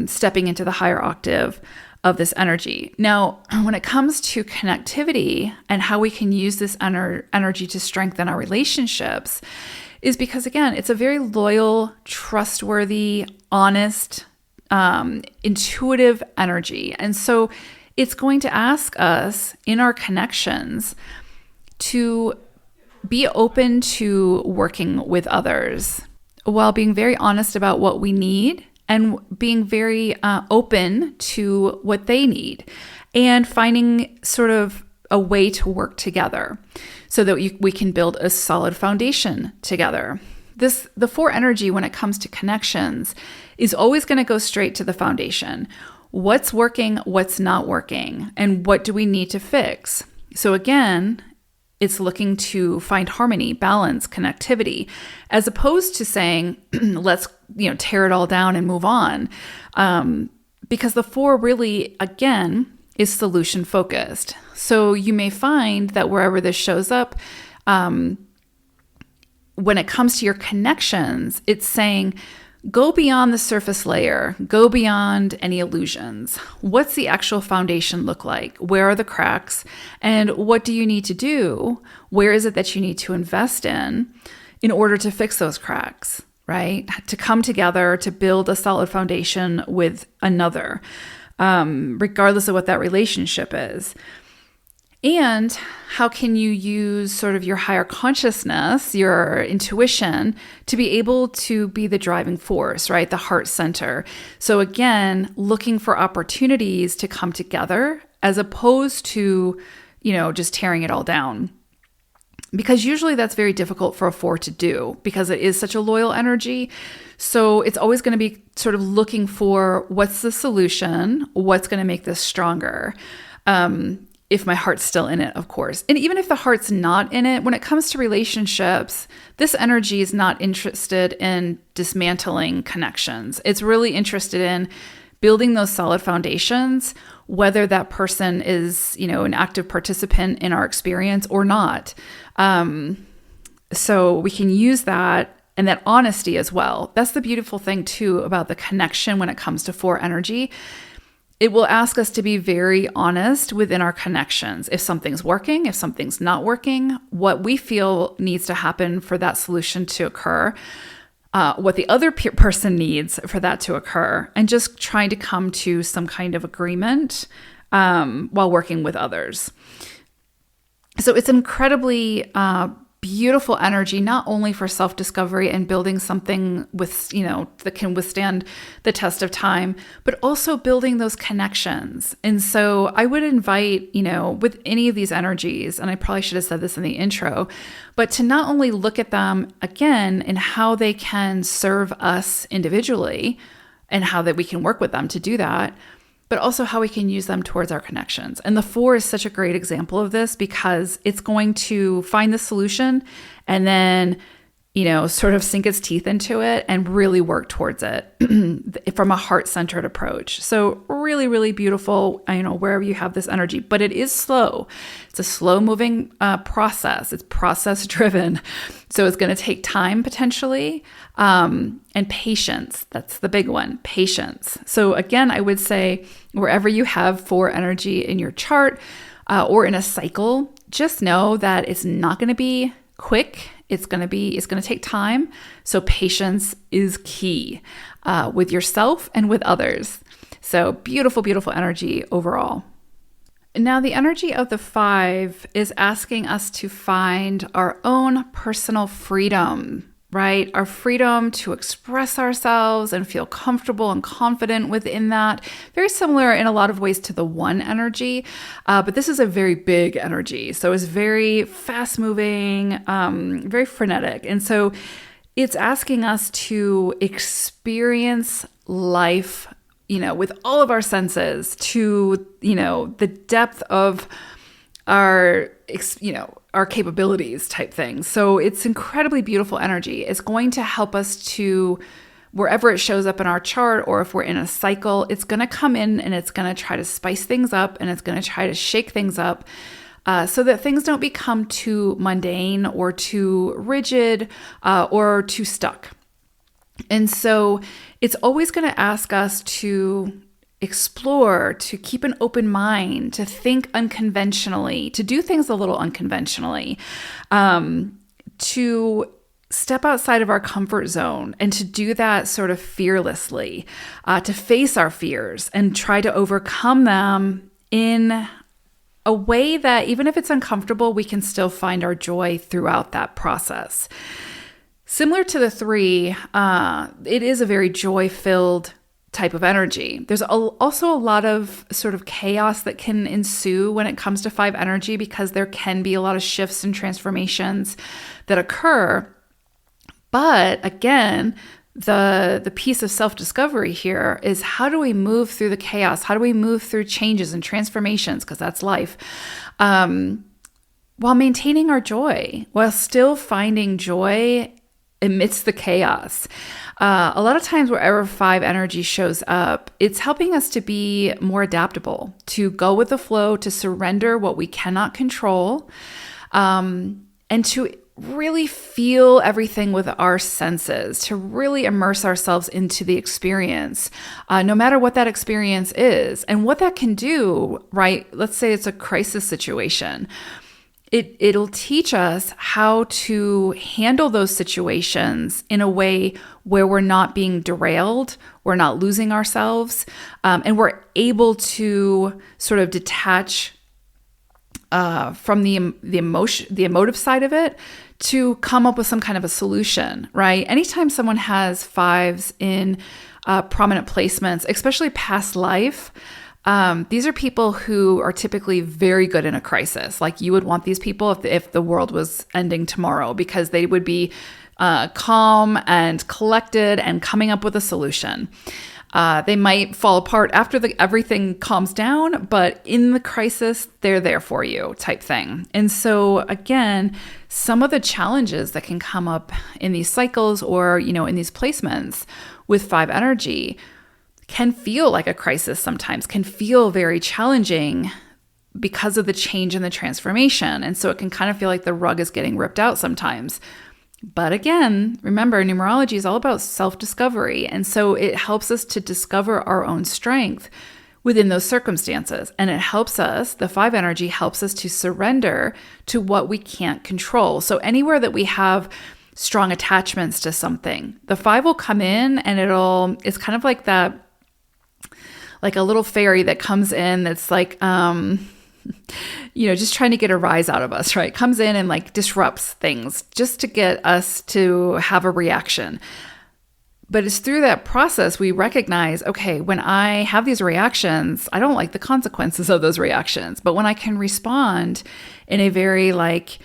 stepping into the higher octave of this energy. Now, when it comes to connectivity and how we can use this energy to strengthen our relationships, is because, again, it's a very loyal, trustworthy, honest, intuitive energy. And so it's going to ask us in our connections to be open to working with others while being very honest about what we need and being very open to what they need, and finding sort of a way to work together so that we can build a solid foundation together. The 4 energy, when it comes to connections, is always going to go straight to the foundation. What's working, what's not working, and what do we need to fix? So again, it's looking to find harmony, balance, connectivity, as opposed to saying, let's tear it all down and move on. Because the 4 really, again, is solution focused. So you may find that wherever this shows up, when it comes to your connections, it's saying, go beyond the surface layer, go beyond any illusions. What's the actual foundation look like? Where are the cracks? And what do you need to do? Where is it that you need to invest in order to fix those cracks, right? To come together, to build a solid foundation with another, regardless of what that relationship is. And how can you use sort of your higher consciousness, your intuition, to be able to be the driving force, right? The heart center. So again, looking for opportunities to come together as opposed to, just tearing it all down. Because usually that's very difficult for a 4 to do because it is such a loyal energy. So it's always going to be sort of looking for what's the solution, what's going to make this stronger. If my heart's still in it, of course. And even if the heart's not in it, when it comes to relationships, this energy is not interested in dismantling connections. It's really interested in building those solid foundations, whether that person is, an active participant in our experience or not. So we can use that and that honesty as well. That's the beautiful thing too about the connection when it comes to 4 energy. It will ask us to be very honest within our connections. If something's working, if something's not working, what we feel needs to happen for that solution to occur, what the other person needs for that to occur, and just trying to come to some kind of agreement while working with others. So it's incredibly beautiful energy, not only for self-discovery and building something with, that can withstand the test of time, but also building those connections. And so I would invite, with any of these energies, and I probably should have said this in the intro, but to not only look at them again and how they can serve us individually and how that we can work with them to do that, but also how we can use them towards our connections. And the 4 is such a great example of this because it's going to find the solution and then, sort of sink its teeth into it and really work towards it from a heart-centered approach. So really, really beautiful, wherever you have this energy, but it is slow. It's a slow-moving process. It's process-driven. So it's going to take time potentially, and patience. That's the big one, patience. So again, I would say wherever you have 4 energy in your chart or in a cycle, just know that it's not going to be quick. It's going to take time. So patience is key with yourself and with others. So beautiful, beautiful energy overall. Now, the energy of the 5 is asking us to find our own personal freedom, right? Our freedom to express ourselves and feel comfortable and confident within that. Very similar in a lot of ways to the 1 energy, but this is a very big energy. So it's very fast moving, very frenetic. And so it's asking us to experience life, with all of our senses to, the depth of our capabilities type thing. So it's incredibly beautiful energy. It's going to help us to, wherever it shows up in our chart, or if we're in a cycle, it's going to come in and it's going to try to spice things up and it's going to try to shake things up so that things don't become too mundane or too rigid or too stuck. And so it's always going to ask us to explore, to keep an open mind, to think unconventionally, to do things a little unconventionally, to step outside of our comfort zone and to do that sort of fearlessly, to face our fears and try to overcome them in a way that even if it's uncomfortable, we can still find our joy throughout that process. Similar to the 3, it is a very joy-filled type of energy. There's also a lot of sort of chaos that can ensue when it comes to 5 energy, because there can be a lot of shifts and transformations that occur. But again, the piece of self-discovery here is, how do we move through the chaos? How do we move through changes and transformations, because that's life, while maintaining our joy, while still finding joy amidst the chaos? A lot of times wherever 5 energy shows up, it's helping us to be more adaptable, to go with the flow, to surrender what we cannot control, and to really feel everything with our senses, to really immerse ourselves into the experience, no matter what that experience is and what that can do, right? Let's say it's a crisis situation. It'll teach us how to handle those situations in a way where we're not being derailed, we're not losing ourselves, and we're able to sort of detach from the emotive side of it, to come up with some kind of a solution, right? Anytime someone has 5s in prominent placements, especially past life, these are people who are typically very good in a crisis. Like, you would want these people if the world was ending tomorrow, because they would be calm and collected and coming up with a solution. They might fall apart after everything calms down, but in the crisis, they're there for you, type thing. And so again, some of the challenges that can come up in these cycles, or, in these placements with 5 energy, can feel like a crisis sometimes, can feel very challenging because of the change and the transformation. And so it can kind of feel like the rug is getting ripped out sometimes. But again, remember, numerology is all about self-discovery. And so it helps us to discover our own strength within those circumstances. And it helps us, the 5 energy helps us to surrender to what we can't control. So anywhere that we have strong attachments to something, the 5 will come in, and it's kind of like that, like a little fairy that comes in that's like, just trying to get a rise out of us, right? Comes in and like disrupts things just to get us to have a reaction. But it's through that process we recognize, okay, when I have these reactions, I don't like the consequences of those reactions. But when I can respond in a very like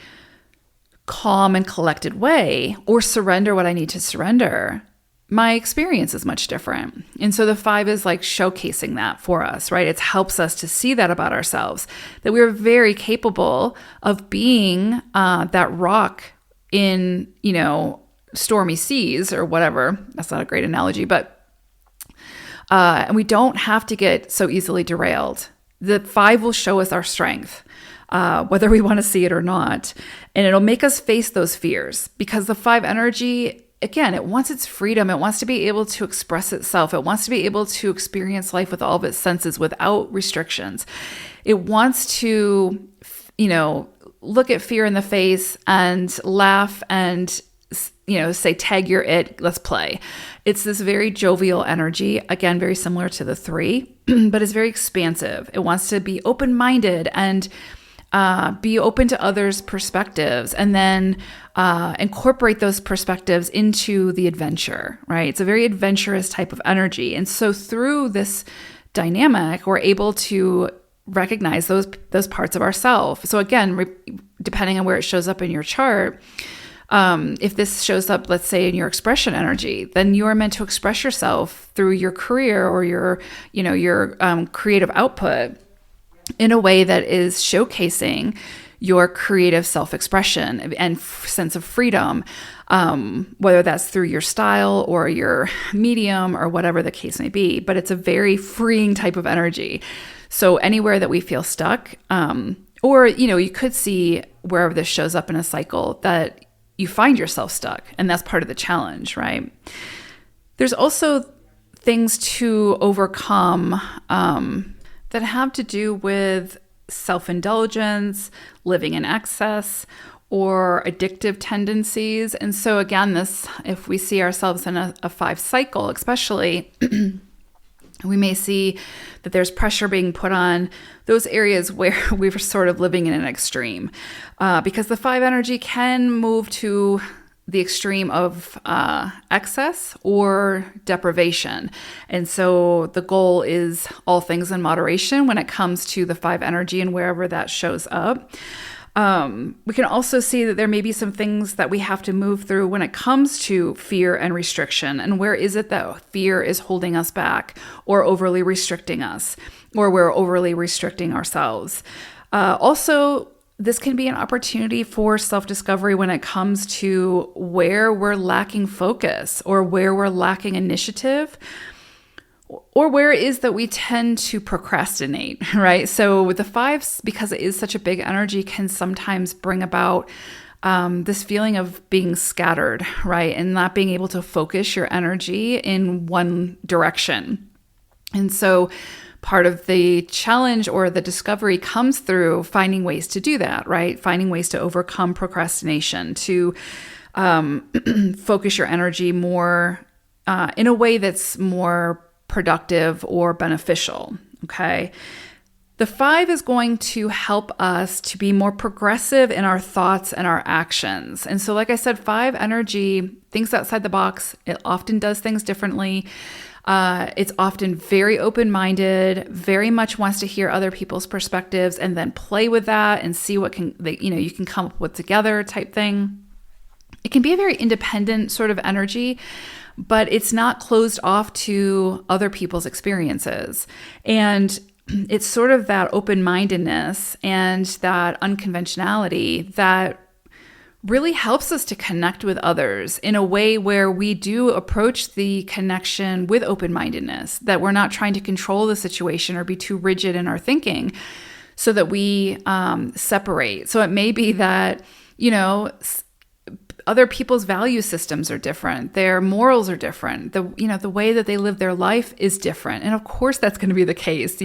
calm and collected way, or surrender what I need to surrender, my experience is much different. And so the 5 is like showcasing that for us, right? It helps us to see that about ourselves, that we're very capable of being that rock in, stormy seas or whatever. That's not a great analogy, but and we don't have to get so easily derailed. The 5 will show us our strength, whether we want to see it or not. And it'll make us face those fears, because the 5 energy, again, it wants its freedom. It wants to be able to express itself. It wants to be able to experience life with all of its senses without restrictions. It wants to, look at fear in the face and laugh and, say, tag, you're it, let's play. It's this very jovial energy, again, very similar to the 3, but it's very expansive. It wants to be open-minded and be open to others' perspectives, and then incorporate those perspectives into the adventure, right? It's a very adventurous type of energy. And so through this dynamic, we're able to recognize those parts of ourselves. So again, depending on where it shows up in your chart, if this shows up, let's say, in your expression energy, then you are meant to express yourself through your career or your creative output in a way that is showcasing your creative self-expression and sense of freedom, whether that's through your style or your medium or whatever the case may be. But it's a very freeing type of energy. So anywhere that we feel stuck, or, you could see wherever this shows up in a cycle that you find yourself stuck, and that's part of the challenge, right? There's also things to overcome that have to do with self-indulgence, living in excess, or addictive tendencies. And so again, if we see ourselves in a 5 cycle, especially, We may see that there's pressure being put on those areas where we're sort of living in an extreme, because the 5 energy can move to the extreme of excess or deprivation. And so the goal is all things in moderation when it comes to the 5 energy and wherever that shows up. We can also see that there may be some things that we have to move through when it comes to fear and restriction. And where is it that fear is holding us back or overly restricting us, or we're overly restricting ourselves? Also, this can be an opportunity for self-discovery when it comes to where we're lacking focus or where we're lacking initiative, or where it is that we tend to procrastinate, right? So with the 5s, because it is such a big energy, can sometimes bring about this feeling of being scattered, right? And not being able to focus your energy in one direction. And so part of the challenge or the discovery comes through finding ways to do that, right? Finding ways to overcome procrastination, to focus your energy more in a way that's more productive or beneficial, okay? The 5 is going to help us to be more progressive in our thoughts and our actions. And so, like I said, 5 energy thinks outside the box. It often does things differently. It's often very open-minded, very much wants to hear other people's perspectives and then play with that and see what you can come up with together type thing. It can be a very independent sort of energy, but it's not closed off to other people's experiences. And it's sort of that open-mindedness and that unconventionality that really helps us to connect with others in a way where we do approach the connection with open-mindedness, that we're not trying to control the situation or be too rigid in our thinking so that we separate. So it may be that, other people's value systems are different. Their morals are different. The way that they live their life is different. And of course that's going to be the case,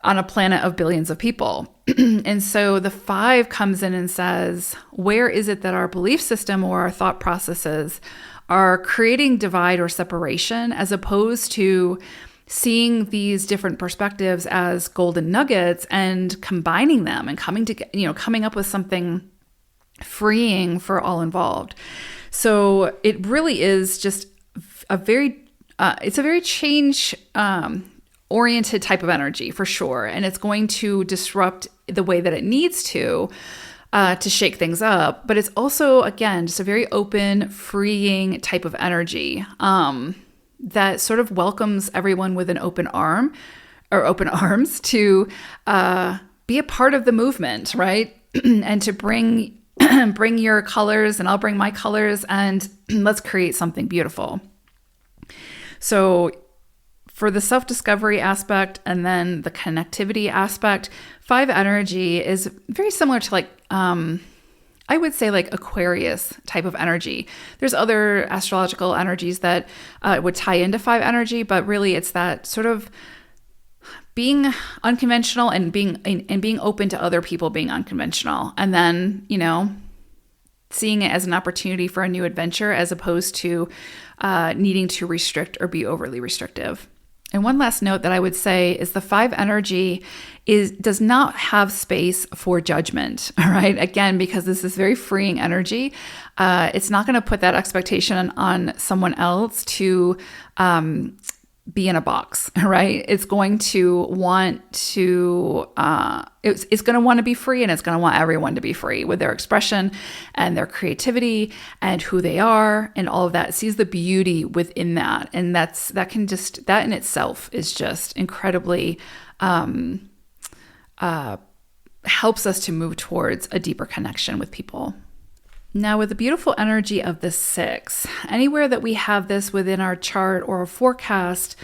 on a planet of billions of people. And so the 5 comes in and says, where is it that our belief system or our thought processes are creating divide or separation, as opposed to seeing these different perspectives as golden nuggets and combining them and coming up with something freeing for all involved. So it really is just it's a very change oriented type of energy for sure. And it's going to disrupt the way that it needs to shake things up. But it's also, again, just a very open, freeing type of energy that sort of welcomes everyone with an open arm or open arms to be a part of the movement, right? And to bring your colors and I'll bring my colors and let's create something beautiful. So for the self-discovery aspect and then the connectivity aspect, 5 energy is very similar to I would say Aquarius type of energy. There's other astrological energies that would tie into 5 energy, but really it's that sort of being unconventional and being open to other people being unconventional. And then, seeing it as an opportunity for a new adventure as opposed to needing to restrict or be overly restrictive. And one last note that I would say is the 5 energy does not have space for judgment, all right? Again, because this is very freeing energy. It's not going to put that expectation on someone else to be in a box, right? It's going to want to, it's going to want to be free, and it's going to want everyone to be free with their expression and their creativity and who they are and all of that. It sees the beauty within that. And that in itself is just incredibly, helps us to move towards a deeper connection with people. Now, with the beautiful energy of the 6, anywhere that we have this within our chart or a forecast,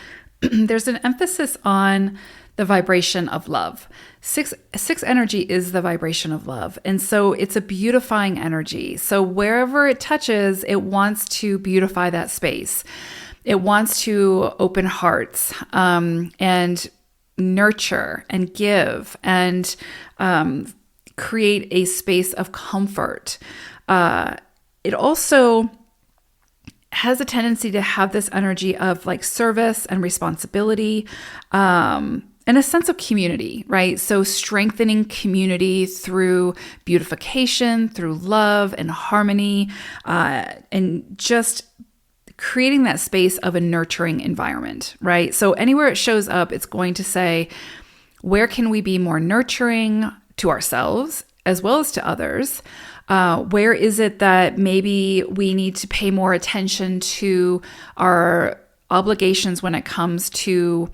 there's an emphasis on the vibration of love. 6 energy is the vibration of love. And so it's a beautifying energy. So wherever it touches, it wants to beautify that space. It wants to open hearts and nurture and give and create a space of comfort. It also has a tendency to have this energy of like service and responsibility, and a sense of community, right? So strengthening community through beautification, through love and harmony, and just creating that space of a nurturing environment, right? So anywhere it shows up, it's going to say, where can we be more nurturing to ourselves as well as to others? Where is it that maybe we need to pay more attention to our obligations when it comes to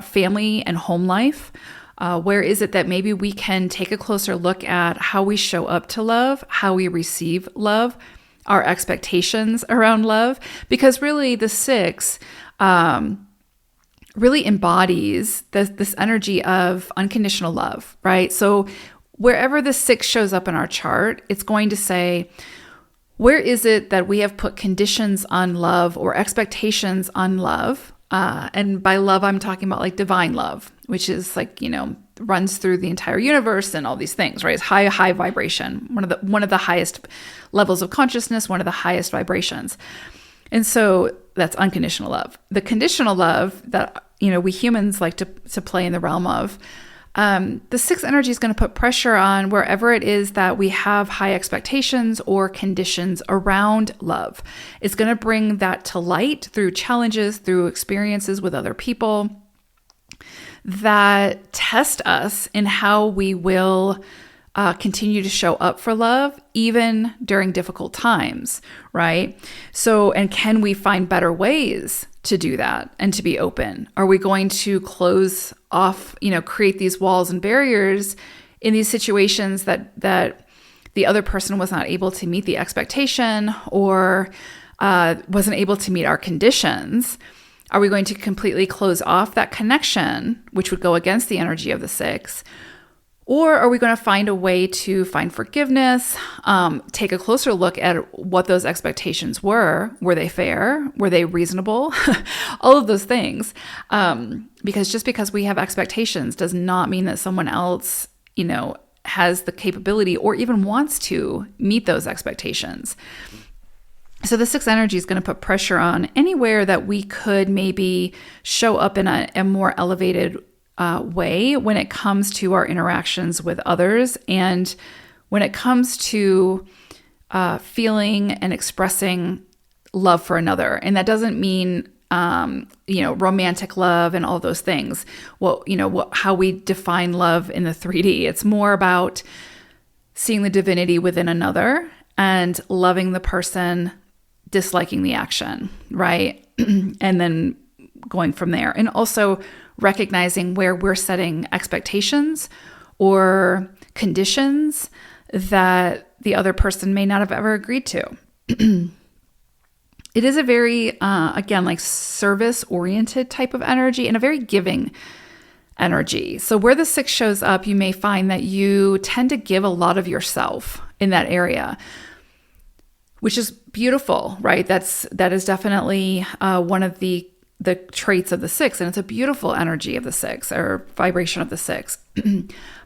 family and home life? Where is it that maybe we can take a closer look at how we show up to love, how we receive love, our expectations around love? Because really the 6 really embodies this energy of unconditional love, right? So wherever the 6 shows up in our chart, it's going to say, where is it that we have put conditions on love or expectations on love? And by love, I'm talking about like divine love, which is like, runs through the entire universe and all these things, right? It's high vibration, one of the highest levels of consciousness, one of the highest vibrations. And so that's unconditional love. The conditional love that, we humans like to play in the realm of, the 6 energy is going to put pressure on wherever it is that we have high expectations or conditions around love. It's going to bring that to light through challenges, through experiences with other people that test us in how we will continue to show up for love, even during difficult times, right? So, and can we find better ways to do that and to be open? Are we going to close off, create these walls and barriers in these situations that the other person was not able to meet the expectation or wasn't able to meet our conditions? Are we going to completely close off that connection, which would go against the energy of the 6? Or are we going to find a way to find forgiveness, take a closer look at what those expectations were? Were they fair? Were they reasonable? All of those things. Because just because we have expectations does not mean that someone else, has the capability or even wants to meet those expectations. So the 6 energy is going to put pressure on anywhere that we could maybe show up in a more elevated way when it comes to our interactions with others and when it comes to feeling and expressing love for another. And that doesn't mean romantic love and all those things. How we define love in the 3D. It's more about seeing the divinity within another and loving the person, disliking the action, right? And then going from there. And also recognizing where we're setting expectations or conditions that the other person may not have ever agreed to. It is a very, again, like service-oriented type of energy and a very giving energy. So where the 6 shows up, you may find that you tend to give a lot of yourself in that area, which is beautiful, right? That is definitely one of the traits of the 6, and it's a beautiful energy of the 6 or vibration of the 6.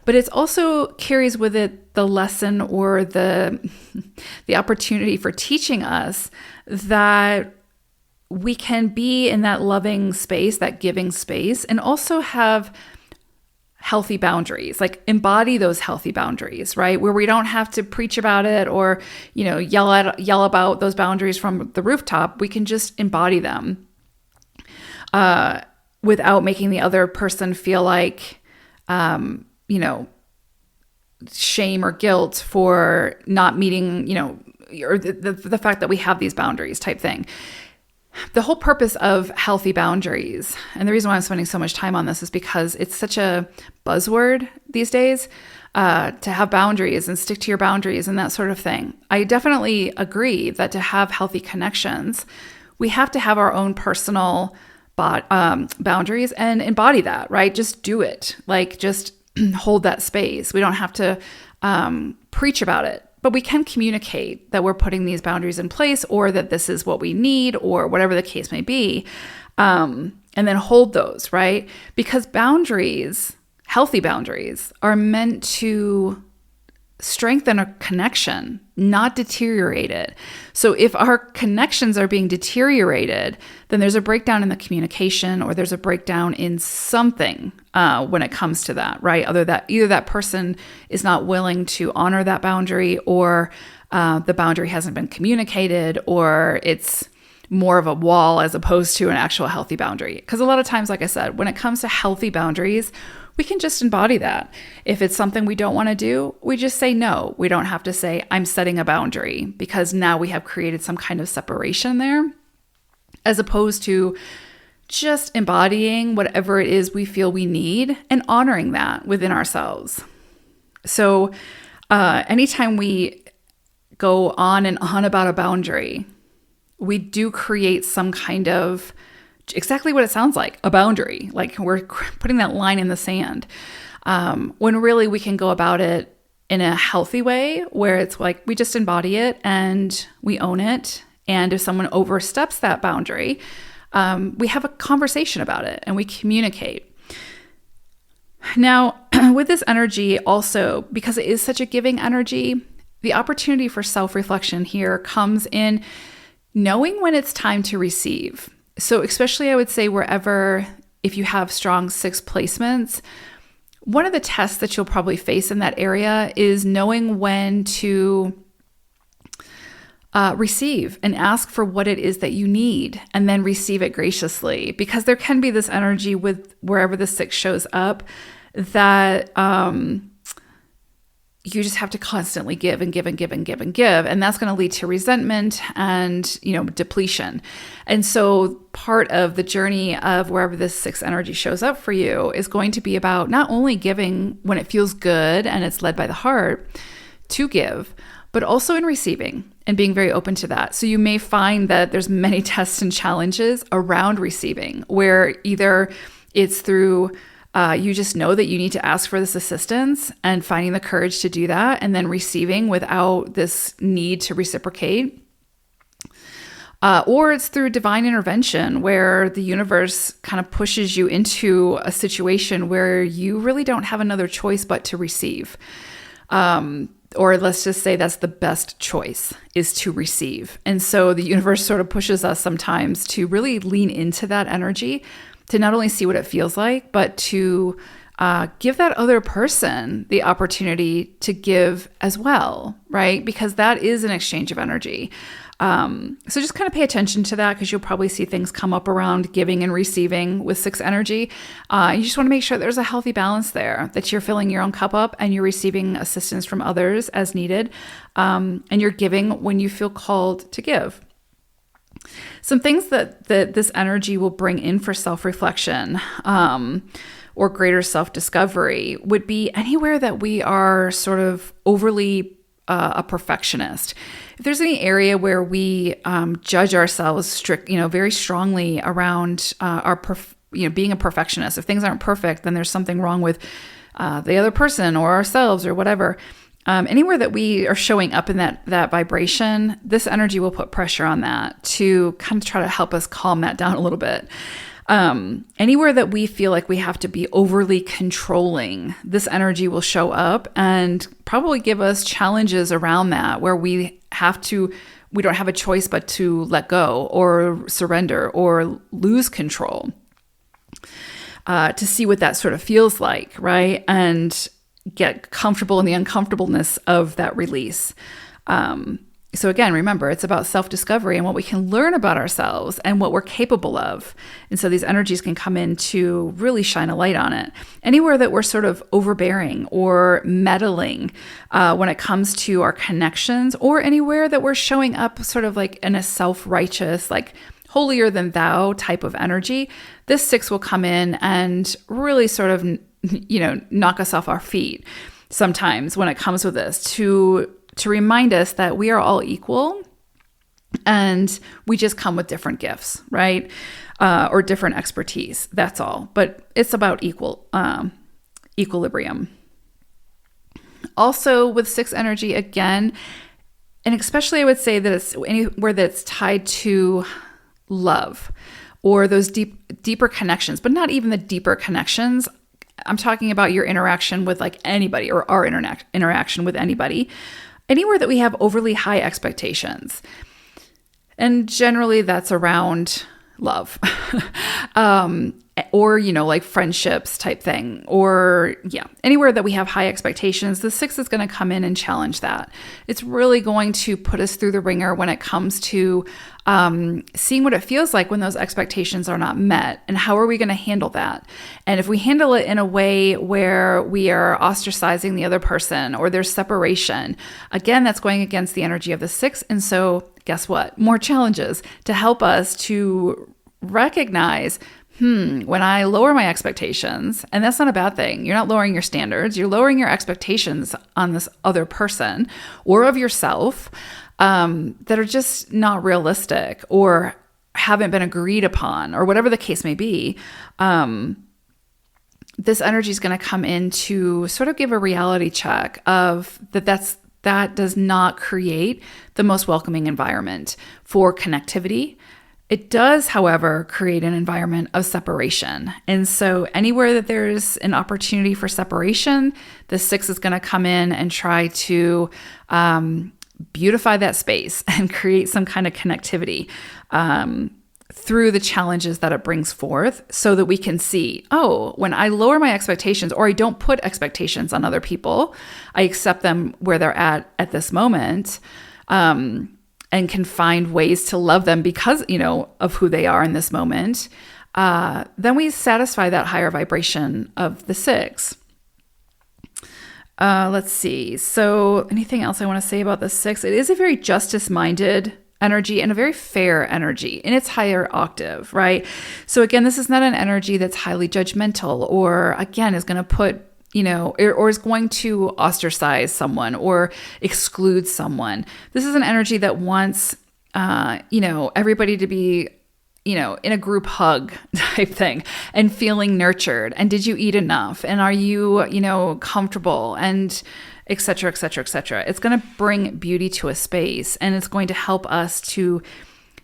But it also carries with it the lesson or the opportunity for teaching us that we can be in that loving space, that giving space, and also have healthy boundaries, like embody those healthy boundaries, right? Where we don't have to preach about it or, yell about those boundaries from the rooftop. We can just embody them without making the other person feel like, shame or guilt for not meeting, or the fact that we have these boundaries type thing. The whole purpose of healthy boundaries, and the reason why I'm spending so much time on this is because it's such a buzzword these days, to have boundaries and stick to your boundaries and that sort of thing. I definitely agree that to have healthy connections, we have to have our own personal boundaries and embody that, right? Just do it. Like just hold that space. We don't have to preach about it, but we can communicate that we're putting these boundaries in place or that this is what we need or whatever the case may be. And then hold those, right? Because boundaries, healthy boundaries, are meant to strengthen a connection, not deteriorate it. So if our connections are being deteriorated, then there's a breakdown in the communication, or there's a breakdown in something when it comes to that, right? Either that person is not willing to honor that boundary, or the boundary hasn't been communicated, or it's more of a wall as opposed to an actual healthy boundary. Because a lot of times, like I said, when it comes to healthy boundaries, we can just embody that. If it's something we don't want to do, we just say no. We don't have to say, I'm setting a boundary, because now we have created some kind of separation there, as opposed to just embodying whatever it is we feel we need and honoring that within ourselves. So anytime we go on and on about a boundary, we do create some kind of, exactly what it sounds like, a boundary. Like we're putting that line in the sand. When really we can go about it in a healthy way, where it's like we just embody it and we own it. And if someone oversteps that boundary, we have a conversation about it and we communicate. Now, with this energy also, because it is such a giving energy, the opportunity for self-reflection here comes in knowing when it's time to receive. So especially I would say wherever, if you have strong 6 placements, one of the tests that you'll probably face in that area is knowing when to receive and ask for what it is that you need, and then receive it graciously. Because there can be this energy with wherever the 6 shows up that you just have to constantly give and give and give and give and give. And that's going to lead to resentment and, depletion. And so part of the journey of wherever this 6 energy shows up for you is going to be about not only giving when it feels good and it's led by the heart to give, but also in receiving and being very open to that. So you may find that there's many tests and challenges around receiving, where either it's through you just know that you need to ask for this assistance and finding the courage to do that, and then receiving without this need to reciprocate. Or it's through divine intervention, where the universe kind of pushes you into a situation where you really don't have another choice but to receive. Or let's just say that's the best choice, is to receive. And so the universe sort of pushes us sometimes to really lean into that energy, to not only see what it feels like, but to give that other person the opportunity to give as well, right? Because that is an exchange of energy. So just kind of pay attention to that, because you'll probably see things come up around giving and receiving with 6 energy. You just want to make sure there's a healthy balance there, that you're filling your own cup up and you're receiving assistance from others as needed. And you're giving when you feel called to give. Some things that this energy will bring in for self-reflection or greater self-discovery would be anywhere that we are sort of overly a perfectionist. If there's any area where we judge ourselves very strongly around being a perfectionist, if things aren't perfect, then there's something wrong with the other person or ourselves or whatever. Anywhere that we are showing up in that vibration, this energy will put pressure on that to kind of try to help us calm that down a little bit. Anywhere that we feel like we have to be overly controlling, this energy will show up and probably give us challenges around that, where we don't have a choice but to let go or surrender or lose control, to see what that sort of feels like, right? And get comfortable in the uncomfortableness of that release. So again, remember, it's about self-discovery and what we can learn about ourselves and what we're capable of. And so these energies can come in to really shine a light on it. Anywhere that we're sort of overbearing or meddling when it comes to our connections, or anywhere that we're showing up sort of like in a self-righteous, like holier than thou type of energy, this 6 will come in and really sort of knock us off our feet sometimes when it comes with this, to remind us that we are all equal and we just come with different gifts, right? Or different expertise. That's all. But it's about equilibrium. Also with 6 energy, again, and especially I would say that it's anywhere that's tied to love or those deeper connections, but not even the deeper connections. I'm talking about your interaction with like anybody, or our interaction with anybody, anywhere that we have overly high expectations. And generally that's around love, or, like friendships type thing, or anywhere that we have high expectations, the 6 is going to come in and challenge that. It's really going to put us through the ringer when it comes to seeing what it feels like when those expectations are not met, and how are we going to handle that? And if we handle it in a way where we are ostracizing the other person, or there's separation, again, that's going against the energy of the 6. And so guess what? More challenges to help us to recognize, when I lower my expectations, and that's not a bad thing. You're not lowering your standards. You're lowering your expectations on this other person or of yourself that are just not realistic or haven't been agreed upon, or whatever the case may be. This energy is going to come in to sort of give a reality check of that does not create the most welcoming environment for connectivity. It does, however, create an environment of separation. And so anywhere that there's an opportunity for separation, the 6 is going to come in and try to beautify that space and create some kind of connectivity through the challenges that it brings forth, so that we can see, when I lower my expectations, or I don't put expectations on other people, I accept them where they're at this moment, and can find ways to love them because, of who they are in this moment, then we satisfy that higher vibration of the 6. Let's see. So anything else I want to say about the 6? It is a very justice-minded energy and a very fair energy in its higher octave, right? So again, this is not an energy that's highly judgmental, or again, is going to put or is going to ostracize someone or exclude someone. This is an energy that wants, everybody to be, in a group hug type thing, and feeling nurtured. And did you eat enough? And are you, comfortable? And et cetera, et cetera, et cetera. It's going to bring beauty to a space, and it's going to help us to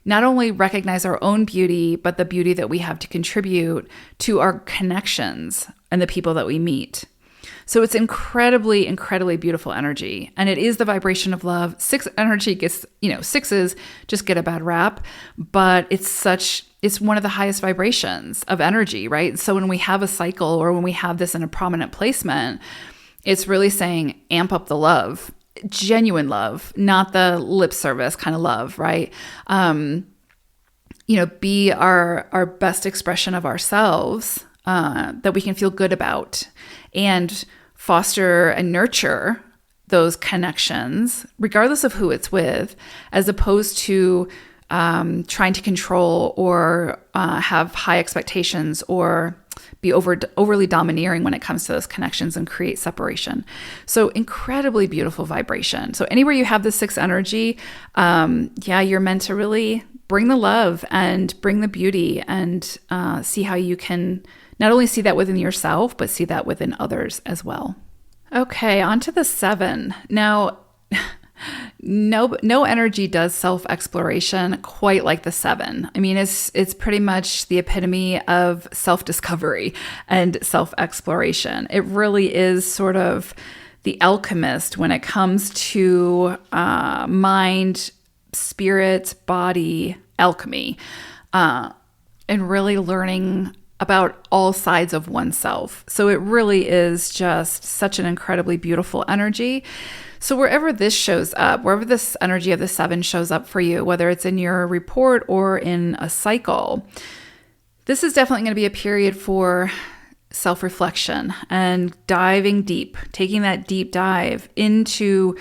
not only recognize our own beauty, but the beauty that we have to contribute to our connections and the people that we meet. So it's incredibly, incredibly beautiful energy. And it is the vibration of love. 6 energy gets, 6s just get a bad rap, but it's one of the highest vibrations of energy, right? So when we have a cycle, or when we have this in a prominent placement, it's really saying amp up the love, genuine love, not the lip service kind of love, right? Be our best expression of ourselves that we can feel good about, and foster and nurture those connections, regardless of who it's with, as opposed to trying to control or have high expectations or be overly domineering when it comes to those connections and create separation. So incredibly beautiful vibration. So anywhere you have the 6 energy, you're meant to really bring the love and bring the beauty, and see how you can not only see that within yourself, but see that within others as well. Okay, on to the 7. Now, no energy does self-exploration quite like the 7. I mean, it's pretty much the epitome of self-discovery and self-exploration. It really is sort of the alchemist when it comes to mind, spirit, body, alchemy, and really learning about all sides of oneself. So it really is just such an incredibly beautiful energy. So wherever this shows up, wherever this energy of the 7 shows up for you, whether it's in your report or in a cycle, this is definitely going to be a period for self-reflection and diving deep, taking that deep dive into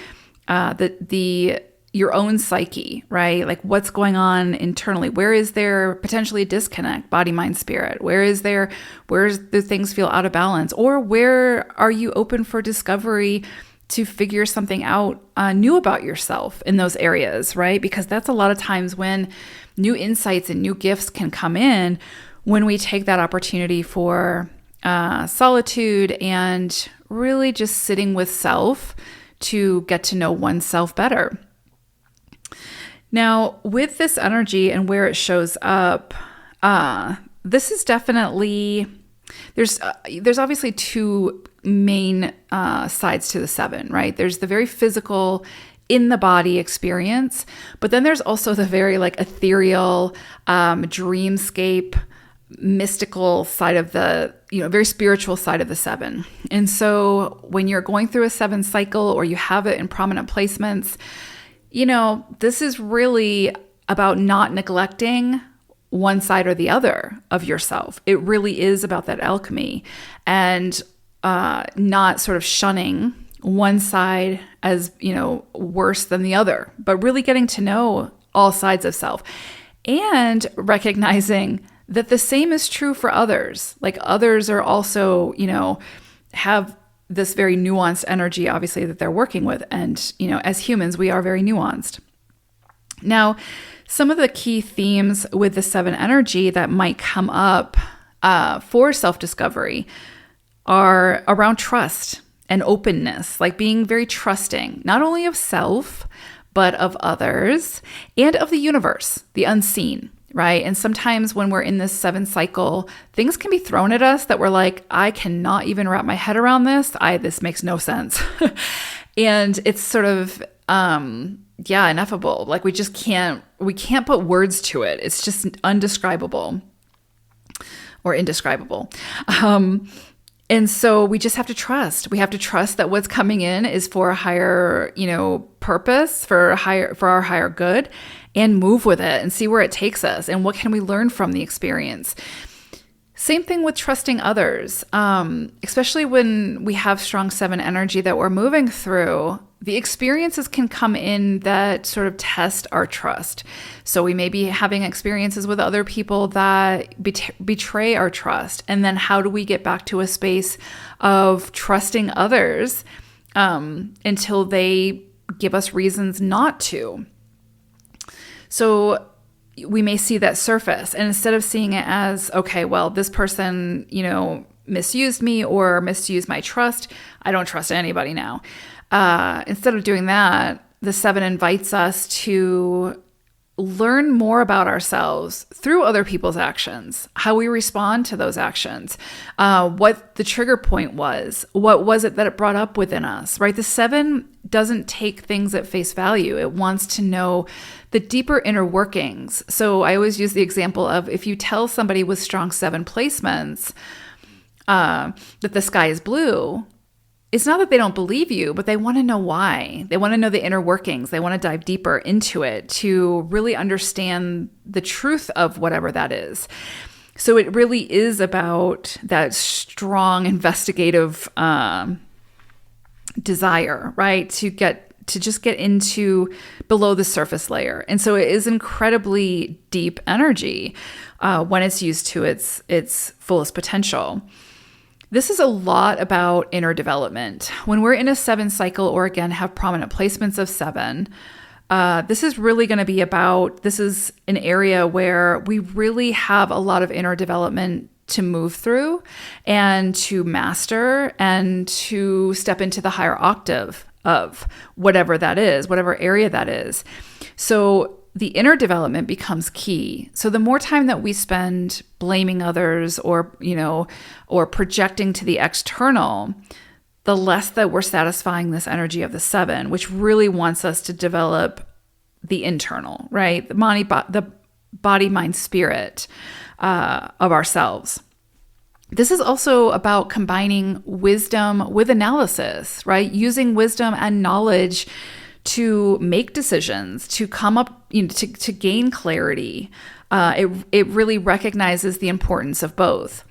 your own psyche, right? Like what's going on internally? Where is there potentially a disconnect, body, mind, spirit? Where's the things feel out of balance? Or where are you open for discovery to figure something out new about yourself in those areas, right? Because that's a lot of times when new insights and new gifts can come in when we take that opportunity for solitude and really just sitting with self to get to know oneself better. Now, with this energy and where it shows up, this is definitely There's obviously two main sides to the seven, right? There's the very physical, in the body experience, but then there's also the very like ethereal, dreamscape, mystical side of the, very spiritual side of the seven. And so when you're going through a seven cycle or you have it in prominent placements, this is really about not neglecting one side or the other of yourself. It really is about that alchemy and not sort of shunning one side as, worse than the other, but really getting to know all sides of self and recognizing that the same is true for others. Like others are also, have this very nuanced energy, obviously, that they're working with. And, as humans, we are very nuanced. Now, some of the key themes with the seven energy that might come up for self-discovery are around trust and openness, like being very trusting, not only of self, but of others and of the universe, the unseen, right? And sometimes when we're in this seven cycle, things can be thrown at us that we're like, I cannot even wrap my head around this. This makes no sense. And it's sort of, ineffable. Like we can't put words to it. It's just undescribable or indescribable. And so we just have to trust. We have to trust that what's coming in is for a higher, purpose, for our higher good, and move with it and see where it takes us and what can we learn from the experience. Same thing with trusting others, especially when we have strong seven energy that we're moving through. The experiences can come in that sort of test our trust. So we may be having experiences with other people that betray our trust. And then how do we get back to a space of trusting others until they give us reasons not to? So we may see that surface. And instead of seeing it as, okay, well, this person, misused me or misused my trust, I don't trust anybody now. Instead of doing that, the seven invites us to learn more about ourselves through other people's actions, how we respond to those actions, what the trigger point was, what was it that it brought up within us, right? The seven doesn't take things at face value. It wants to know the deeper inner workings. So I always use the example of if you tell somebody with strong seven placements that the sky is blue, it's not that they don't believe you, but they want to know why. They want to know the inner workings. They want to dive deeper into it to really understand the truth of whatever that is. So it really is about that strong investigative desire, right? To just get into below the surface layer. And so it is incredibly deep energy when it's used to its fullest potential. This is a lot about inner development. When we're in a seven cycle or again have prominent placements of seven, this is really going to be this is an area where we really have a lot of inner development to move through and to master and to step into the higher octave of whatever that is, whatever area that is. So the inner development becomes key. So the more time that we spend blaming others or projecting to the external, the less that we're satisfying this energy of the seven, which really wants us to develop the internal, right? The body, mind, spirit of ourselves. This is also about combining wisdom with analysis, right? Using wisdom and knowledge to make decisions, to come up, to gain clarity. It really recognizes the importance of both.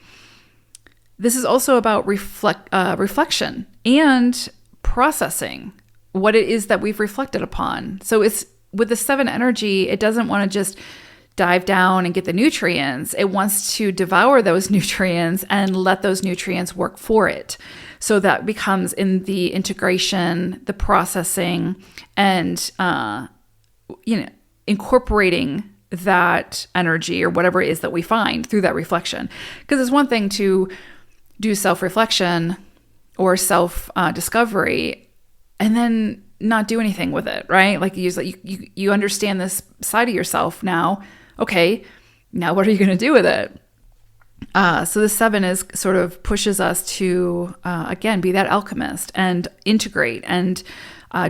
This is also about reflection and processing what it is that we've reflected upon. So it's with the seven energy, it doesn't want to just dive down and get the nutrients. It wants to devour those nutrients and let those nutrients work for it. So that becomes in the integration, the processing, and incorporating that energy or whatever it is that we find through that reflection. Because it's one thing to do self-reflection or self-discovery and then not do anything with it, right? Like you understand this side of yourself now. Okay, now what are you going to do with it? So the seven is sort of pushes us to, again, be that alchemist and integrate and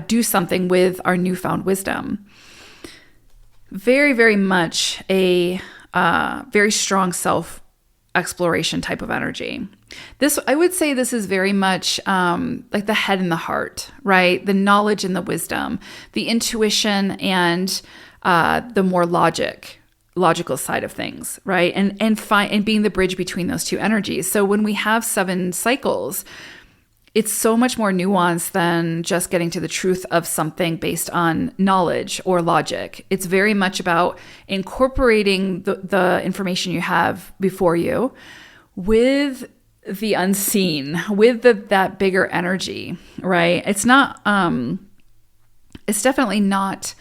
do something with our newfound wisdom. Very, very much a very strong self-exploration type of energy. I would say this is very much like the head and the heart, right? The knowledge and the wisdom, the intuition and the more logical side of things, right? And being the bridge between those two energies. So when we have 7 cycles, it's so much more nuanced than just getting to the truth of something based on knowledge or logic. It's very much about incorporating the information you have before you with the unseen, with that bigger energy, right? It's definitely not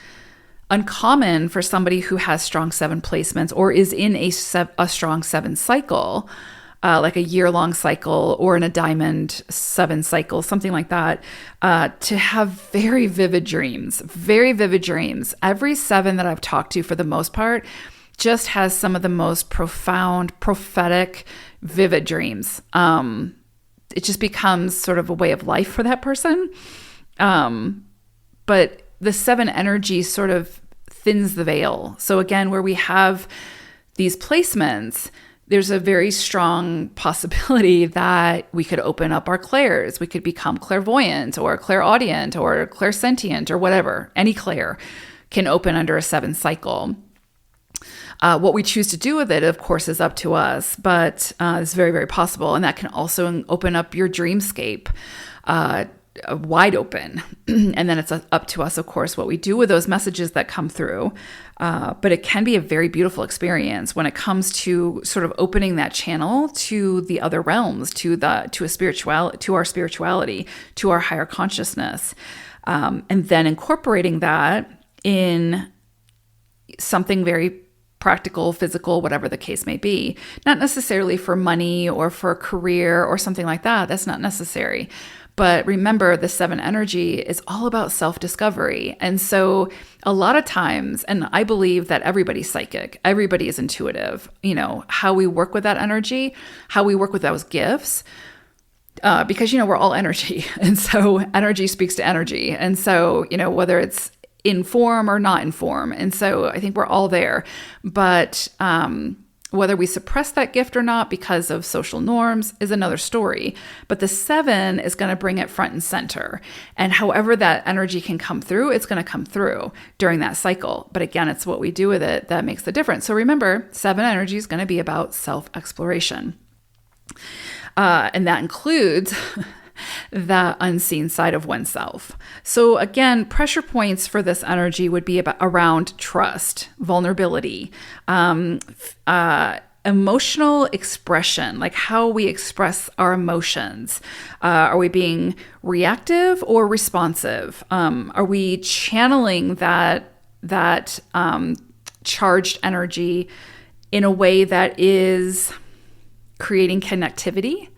uncommon for somebody who has strong 7 placements or is in a strong 7 cycle, like a year-long cycle or in a diamond 7 cycle, something like that, to have very vivid dreams, very vivid dreams. Every 7 that I've talked to, for the most part, just has some of the most profound, prophetic, vivid dreams. It just becomes sort of a way of life for that person. But the 7 energy sort of thins the veil. So again, where we have these placements, there's a very strong possibility that we could open up our clairs. We could become clairvoyant or clairaudient or clairsentient or whatever. Any clair can open under a 7 cycle. What we choose to do with it, of course, is up to us, but it's very, very possible. And that can also open up your dreamscape wide open. And then it's up to us, of course, what we do with those messages that come through. But it can be a very beautiful experience when it comes to sort of opening that channel to the other realms, to our spirituality, to our higher consciousness, and then incorporating that in something very practical, physical, whatever the case may be. Not necessarily for money or for a career or something like that. That's not necessary. But remember, the 7 energy is all about self-discovery. And so a lot of times, and I believe that everybody's psychic, everybody is intuitive, how we work with that energy, how we work with those gifts, because, we're all energy. And so energy speaks to energy. And so, whether it's in form or not in form. And so I think we're all there. But whether we suppress that gift or not because of social norms is another story. But the 7 is going to bring it front and center. And however that energy can come through, it's going to come through during that cycle. But again, it's what we do with it that makes the difference. So remember, 7 energy is going to be about self-exploration. And that includes the unseen side of oneself. So again, pressure points for this energy would be around trust, vulnerability, emotional expression, like how we express our emotions. Are we being reactive or responsive? Are we channeling that charged energy in a way that is creating connectivity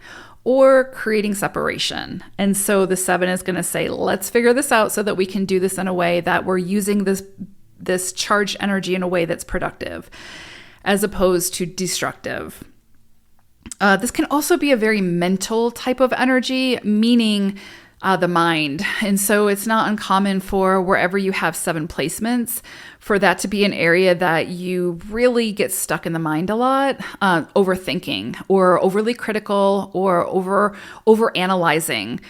or creating separation? And so the 7 is going to say, let's figure this out so that we can do this in a way that we're using this charged energy in a way that's productive as opposed to destructive. This can also be a very mental type of energy, meaning the mind. And so it's not uncommon for wherever you have 7 placements, for that to be an area that you really get stuck in the mind a lot, overthinking or overly critical or over analyzing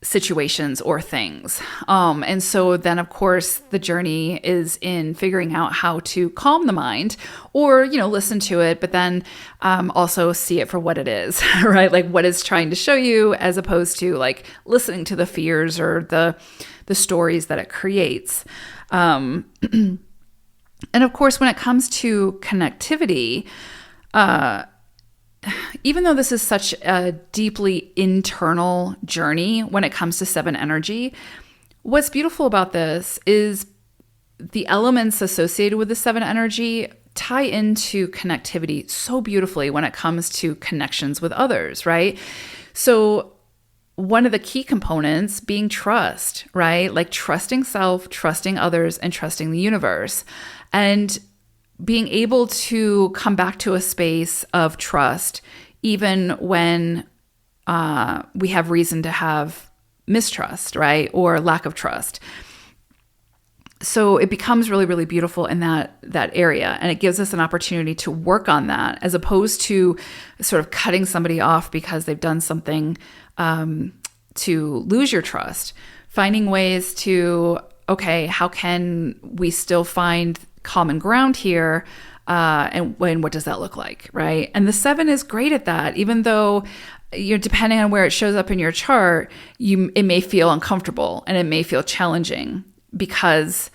situations or things. And so then, of course, the journey is in figuring out how to calm the mind or, listen to it, but then also see it for what it is, right? Like what it's trying to show you, as opposed to like listening to the fears or the stories that it creates. And of course, when it comes to connectivity, even though this is such a deeply internal journey when it comes to 7 energy, what's beautiful about this is the elements associated with the 7 energy tie into connectivity so beautifully when it comes to connections with others, right? So one of the key components being trust, right? Like trusting self, trusting others, and trusting the universe. And being able to come back to a space of trust, even when we have reason to have mistrust, right? Or lack of trust. So it becomes really, really beautiful in that area. And it gives us an opportunity to work on that, as opposed to sort of cutting somebody off because they've done something to lose your trust. Finding ways to, okay, how can we still find common ground here? And what does that look like, right? And the 7 is great at that, even though depending on where it shows up in your chart, it may feel uncomfortable and it may feel challenging, because,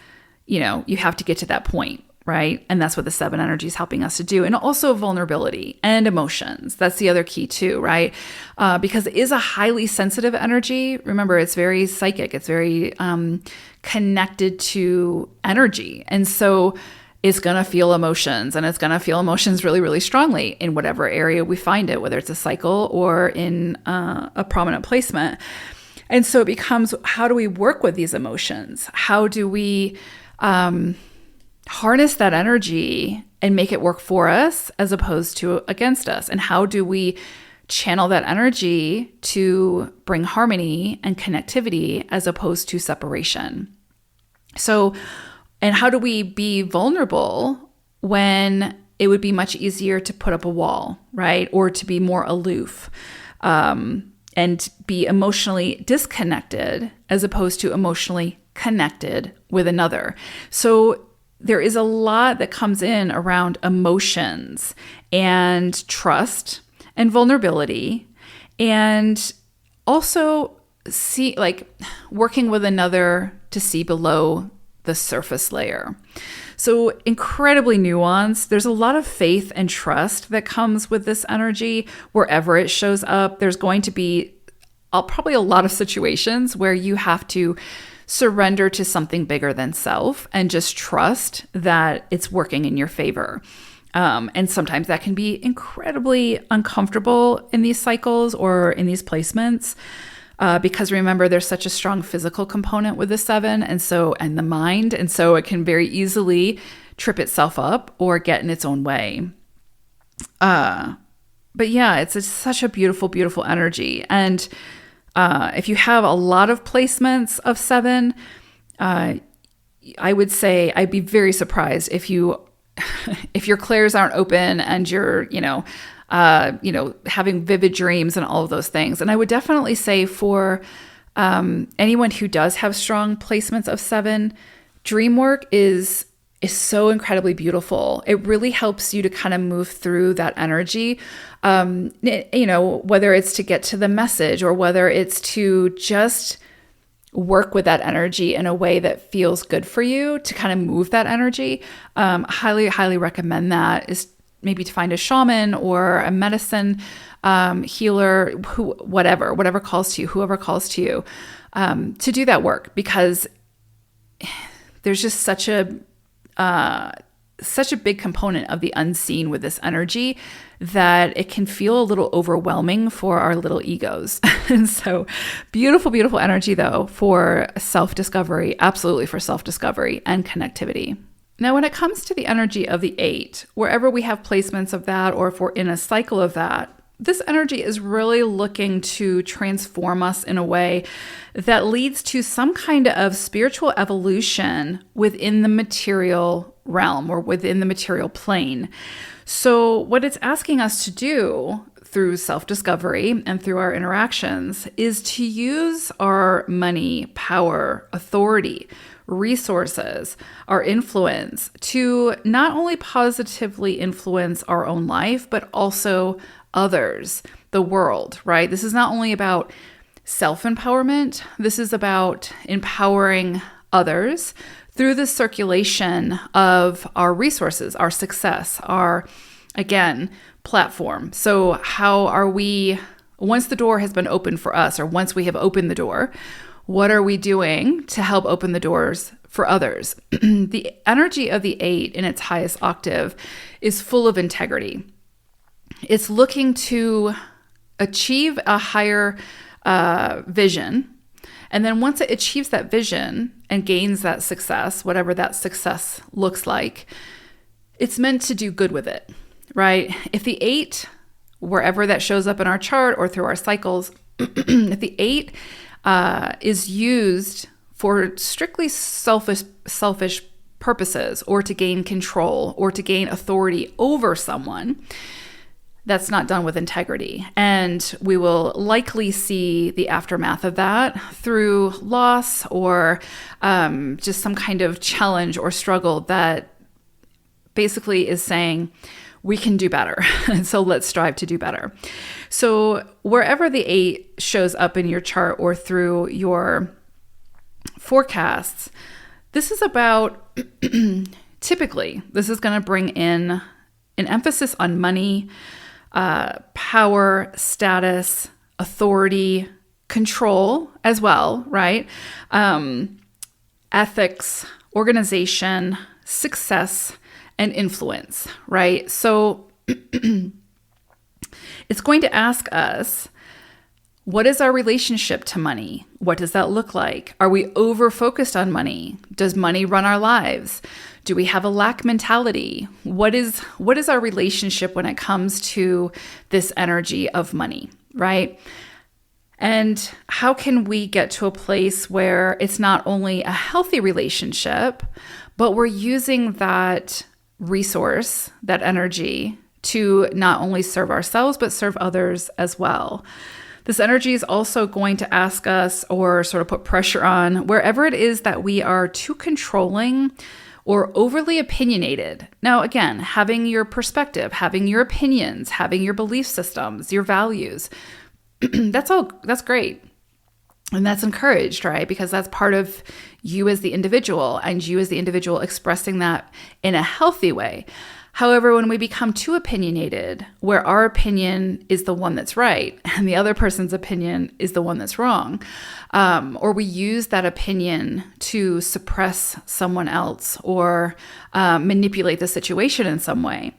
you have to get to that point, right? And that's what the 7 energy is helping us to do. And also vulnerability and emotions. That's the other key too, right? Because it is a highly sensitive energy. Remember, it's very psychic. It's very connected to energy. And so it's going to feel emotions, and it's going to feel emotions really, really strongly in whatever area we find it, whether it's a cycle or in a prominent placement. And so it becomes, how do we work with these emotions? How do we harness that energy and make it work for us as opposed to against us? And how do we channel that energy to bring harmony and connectivity as opposed to separation? So, and how do we be vulnerable when it would be much easier to put up a wall, right? Or to be more aloof? And be emotionally disconnected as opposed to emotionally connected with another. So there is a lot that comes in around emotions and trust and vulnerability, and also working with another to see below the surface layer. So incredibly nuanced. There's a lot of faith and trust that comes with this energy wherever it shows up. There's going to be probably a lot of situations where you have to surrender to something bigger than self and just trust that it's working in your favor. And sometimes that can be incredibly uncomfortable in these cycles or in these placements. Because remember, there's such a strong physical component with the 7 and the mind. And so it can very easily trip itself up or get in its own way. But yeah, it's such a beautiful, beautiful energy. And if you have a lot of placements of 7, I would say I'd be very surprised if your clairs aren't open and you're, having vivid dreams and all of those things. And I would definitely say for anyone who does have strong placements of 7, dream work is so incredibly beautiful. It really helps you to kind of move through that energy, whether it's to get to the message or whether it's to just work with that energy in a way that feels good for you to kind of move that energy. Highly, highly recommend that, is maybe to find a shaman or a medicine healer, whatever calls to you, whoever calls to you, to do that work, because there's just such a big component of the unseen with this energy that it can feel a little overwhelming for our little egos. And so beautiful, beautiful energy though for self-discovery, absolutely for self-discovery and connectivity. Now, when it comes to the energy of the 8, wherever we have placements of that, or if we're in a cycle of that, this energy is really looking to transform us in a way that leads to some kind of spiritual evolution within the material realm or within the material plane. So what it's asking us to do through self-discovery and through our interactions is to use our money, power, authority, resources, our influence to not only positively influence our own life, but also others, the world, right? This is not only about self-empowerment. This is about empowering others through the circulation of our resources, our success, our, again, platform. So how are we, once the door has been opened for us, or once we have opened the door, what are we doing to help open the doors for others? The energy of the 8 in its highest octave is full of integrity. It's looking to achieve a higher vision. And then once it achieves that vision and gains that success, whatever that success looks like, it's meant to do good with it, right? If the 8, wherever that shows up in our chart or through our cycles, if the 8 is used for strictly selfish purposes, or to gain control, or to gain authority over someone, that's not done with integrity. And we will likely see the aftermath of that through loss or just some kind of challenge or struggle that basically is saying, we can do better. And so let's strive to do better. So wherever the 8 shows up in your chart or through your forecasts, this is about, typically, this is going to bring in an emphasis on money, power, status, authority, control as well, right? Ethics, organization, success, and influence, right? So it's going to ask us, what is our relationship to money? What does that look like? Are we over-focused on money? Does money run our lives? Do we have a lack mentality? What is our relationship when it comes to this energy of money, right? And how can we get to a place where it's not only a healthy relationship, but we're using that resource, that energy, to not only serve ourselves, but serve others as well. This energy is also going to ask us, or sort of put pressure on, wherever it is that we are too controlling or overly opinionated. Now, again, having your perspective, having your opinions, having your belief systems, your values, that's great. And that's encouraged, right? Because that's part of you as the individual, and you as the individual expressing that in a healthy way. However, when we become too opinionated, where our opinion is the one that's right and the other person's opinion is the one that's wrong, or we use that opinion to suppress someone else or manipulate the situation in some way,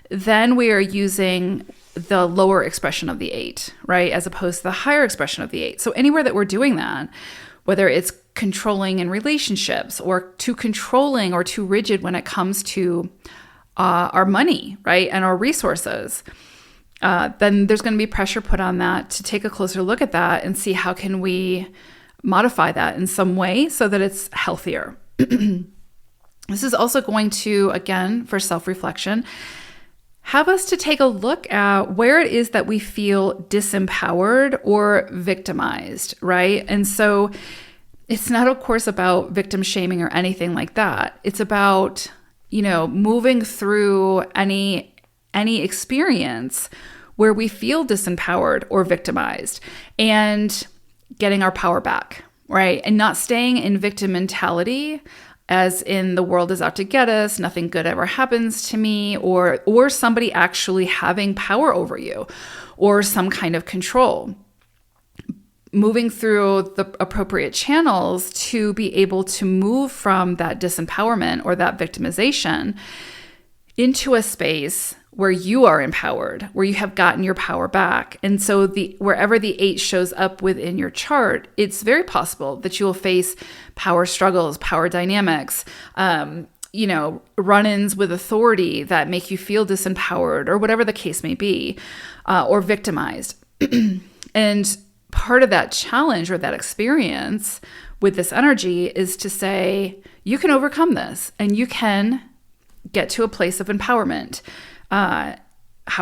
then we are using the lower expression of the 8, right? As opposed to the higher expression of the 8. So anywhere that we're doing that, whether it's controlling in relationships or too controlling or too rigid when it comes to our money, right? And our resources, then there's going to be pressure put on that to take a closer look at that and see how can we modify that in some way so that it's healthier. This is also going to, again, for self-reflection, have us to take a look at where it is that we feel disempowered or victimized, right? And so it's not, of course, about victim shaming or anything like that. It's about, moving through any experience where we feel disempowered or victimized and getting our power back, right? And not staying in victim mentality, as in the world is out to get us, nothing good ever happens to me, or somebody actually having power over you or some kind of control. Moving through the appropriate channels to be able to move from that disempowerment or that victimization into a space where you are empowered, where you have gotten your power back. And so wherever the 8 shows up within your chart, it's very possible that you will face power struggles, power dynamics, run-ins with authority that make you feel disempowered, or whatever the case may be, or victimized. And part of that challenge or that experience with this energy is to say, you can overcome this and you can get to a place of empowerment. How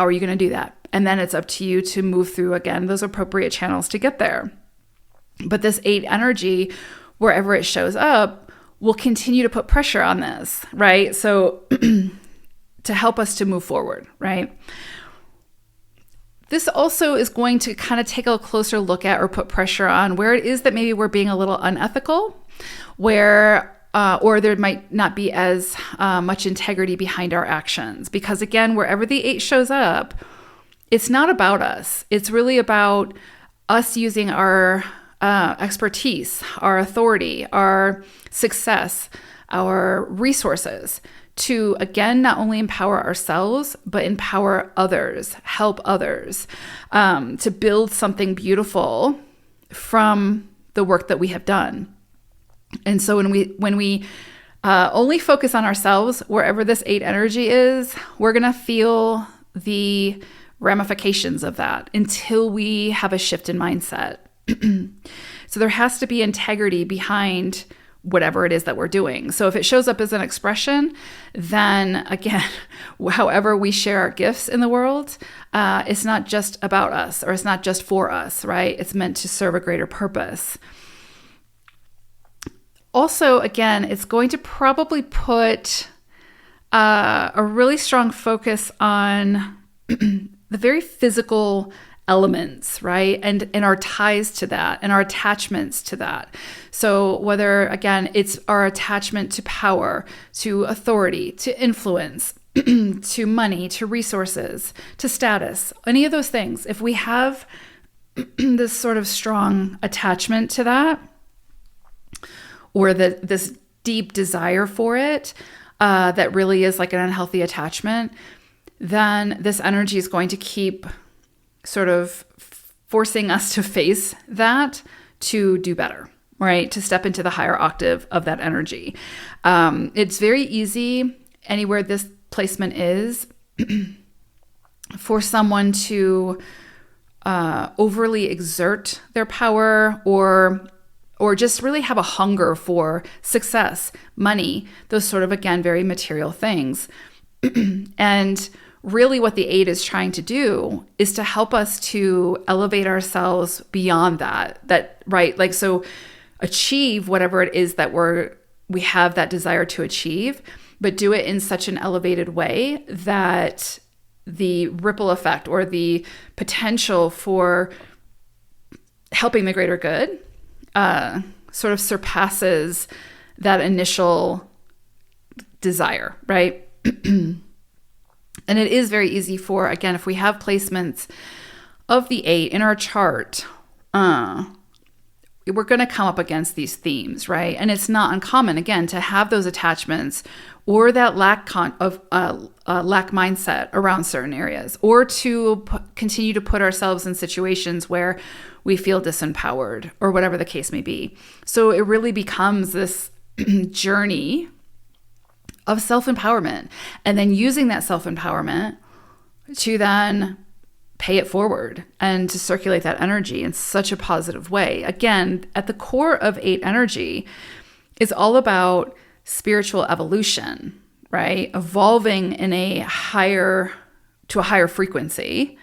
are you going to do that? And then it's up to you to move through, again, those appropriate channels to get there. But this 8 energy, wherever it shows up, will continue to put pressure on this, right? So to help us to move forward, right? This also is going to kind of take a closer look at or put pressure on where it is that maybe we're being a little unethical, where or there might not be as much integrity behind our actions. Because again, wherever the 8 shows up, it's not about us. It's really about us using our expertise, our authority, our success, our resources to, again, not only empower ourselves, but empower others, help others, to build something beautiful from the work that we have done. And so when we Only focus on ourselves. Wherever this 8 energy is, we're going to feel the ramifications of that until we have a shift in mindset. So there has to be integrity behind whatever it is that we're doing. So if it shows up as an expression, then again, however we share our gifts in the world, it's not just about us, or it's not just for us, right? It's meant to serve a greater purpose. Also, again, it's going to probably put a really strong focus on the very physical elements, right? And our ties to that and our attachments to that. So whether, again, it's our attachment to power, to authority, to influence, to money, to resources, to status, any of those things, if we have this sort of strong attachment to that, or this deep desire for it, that really is like an unhealthy attachment, then this energy is going to keep sort of forcing us to face that, to do better, right? To step into the higher octave of that energy. It's very easy anywhere this placement is for someone to overly exert their power, or just really have a hunger for success, money, those sort of, again, very material things. And really what the 8 is trying to do is to help us to elevate ourselves beyond that, right? Like, so achieve whatever it is that we have that desire to achieve, but do it in such an elevated way that the ripple effect, or the potential for helping the greater good, sort of surpasses that initial desire, right? And it is very easy for, again, if we have placements of the 8 in our chart, we're going to come up against these themes, right? And it's not uncommon, again, to have those attachments or that lack mindset around certain areas, or to continue to put ourselves in situations where we feel disempowered, or whatever the case may be. So it really becomes this journey of self-empowerment, and then using that self-empowerment to then pay it forward and to circulate that energy in such a positive way. Again, at the core of 8 energy is all about spiritual evolution, right? Evolving in to a higher frequency,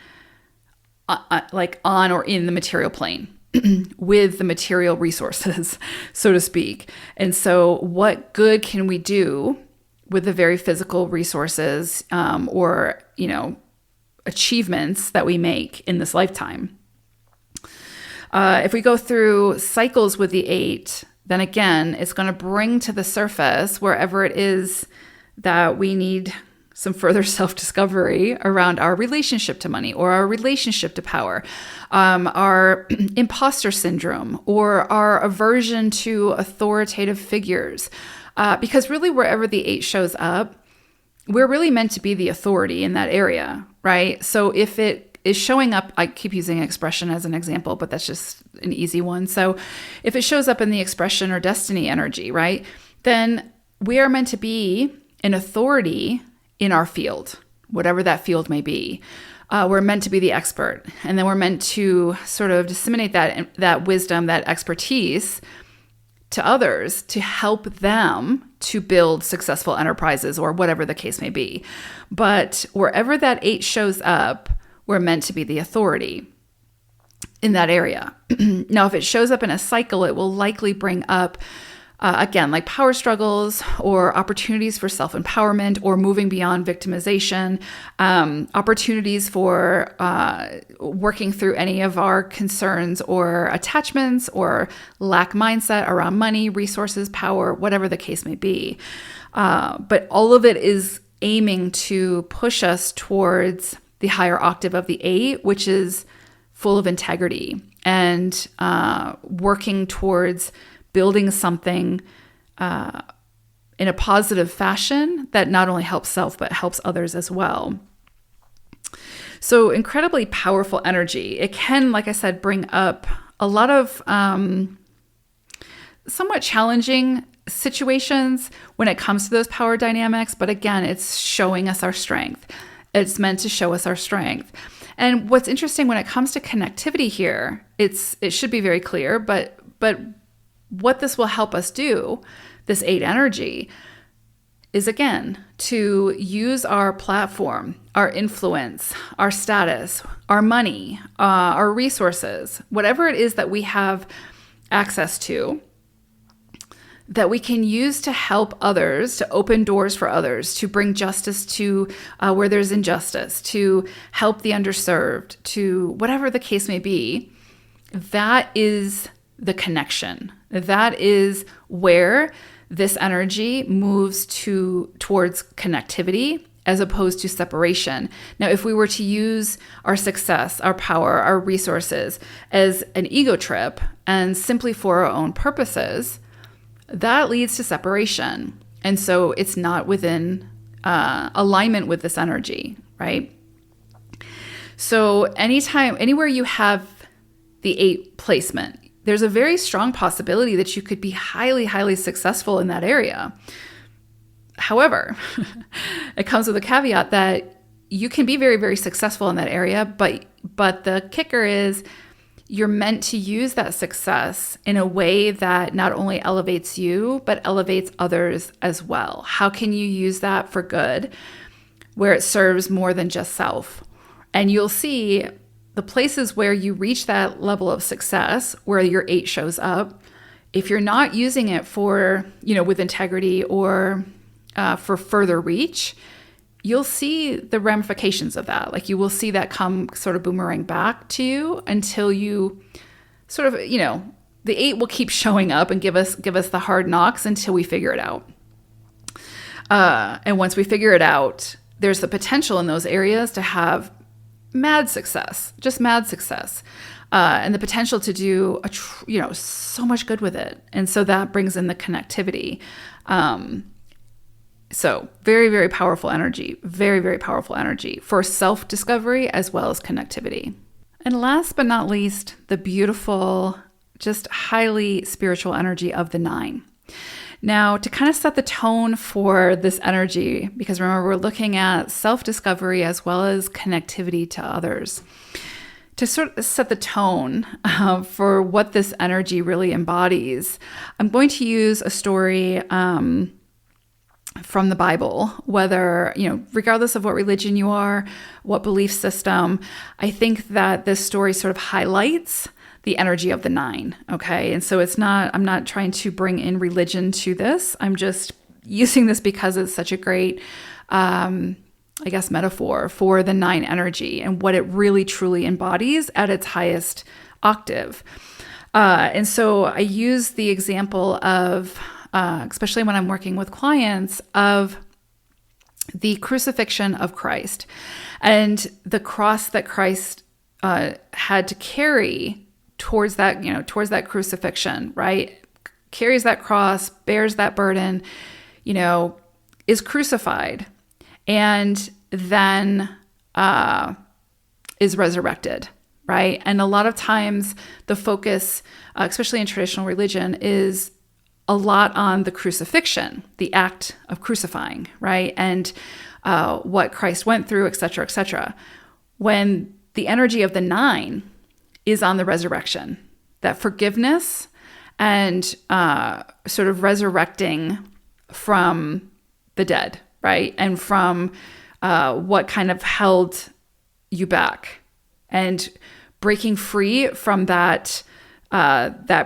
like on or in the material plane with the material resources, so to speak. And so what good can we do with the very physical resources, or, achievements that we make in this lifetime? If we go through cycles with the 8, then again, it's going to bring to the surface wherever it is that we need some further self-discovery around our relationship to money, or our relationship to power, our imposter syndrome, or our aversion to authoritative figures. Because really, wherever the 8 shows up, we're really meant to be the authority in that area, right? So if it is showing up, I keep using expression as an example, but that's just an easy one. So if it shows up in the expression or destiny energy, right, then we are meant to be an authority in our field, whatever that field may be. We're meant to be the expert, and then we're meant to sort of disseminate that wisdom, that expertise to others, to help them to build successful enterprises, or whatever the case may be. But wherever that 8 shows up, we're meant to be the authority in that area. Now, if it shows up in a cycle, it will likely bring up, again, like power struggles, or opportunities for self-empowerment, or moving beyond victimization, opportunities for working through any of our concerns or attachments, or lack mindset around money, resources, power, whatever the case may be. But all of it is aiming to push us towards the higher octave of the 8, which is full of integrity, and working towards building something in a positive fashion that not only helps self, but helps others as well. So incredibly powerful energy. It can, like I said, bring up a lot of somewhat challenging situations when it comes to those power dynamics. But again, it's showing us our strength. It's meant to show us our strength. And what's interesting when it comes to connectivity here, it should be very clear, but what this will help us do, this 8 energy, is again to use our platform, our influence, our status, our money, our resources, whatever it is that we have access to, that we can use to help others, to open doors for others, to bring justice to where there's injustice, to help the underserved, to whatever the case may be. That is the connection. That is where this energy moves towards connectivity as opposed to separation. Now, if we were to use our success, our power, our resources as an ego trip and simply for our own purposes, that leads to separation. And so it's not within alignment with this energy, right? So anywhere you have the 8 placement, there's a very strong possibility that you could be highly, highly successful in that area. However, it comes with a caveat that you can be very, very successful in that area, but the kicker is you're meant to use that success in a way that not only elevates you, but elevates others as well. How can you use that for good, where it serves more than just self? And you'll see the places where you reach that level of success, where your 8 shows up, if you're not using it for, with integrity or for further reach, you'll see the ramifications of that. Like you will see that come sort of boomerang back to you until you sort of, the 8 will keep showing up and give us the hard knocks until we figure it out. And once we figure it out, there's the potential in those areas to have mad success, just mad success, and the potential to do so much good with it. And so that brings in the connectivity. So very, very powerful energy, very, very powerful energy for self-discovery as well as connectivity. And last but not least, the beautiful, just highly spiritual energy of the 9. Now, to kind of set the tone for this energy, because remember, we're looking at self-discovery as well as connectivity to others. To sort of set the tone for what this energy really embodies, I'm going to use a story from the Bible, whether, regardless of what religion you are, what belief system. I think that this story sort of highlights the energy of the 9. Okay. And so I'm not trying to bring in religion to this. I'm just using this because it's such a great, metaphor for the 9 energy and what it really truly embodies at its highest octave. And so I use the example of, especially when I'm working with clients, of the crucifixion of Christ and the cross that Christ had to carry towards that crucifixion, right? Carries that cross, bears that burden, is crucified, and then is resurrected, right? And a lot of times the focus, especially in traditional religion, is a lot on the crucifixion, the act of crucifying, right? And what Christ went through, et cetera, et cetera. When the energy of the 9 is on the resurrection, that forgiveness and sort of resurrecting from the dead, right? And from what kind of held you back, and breaking free from that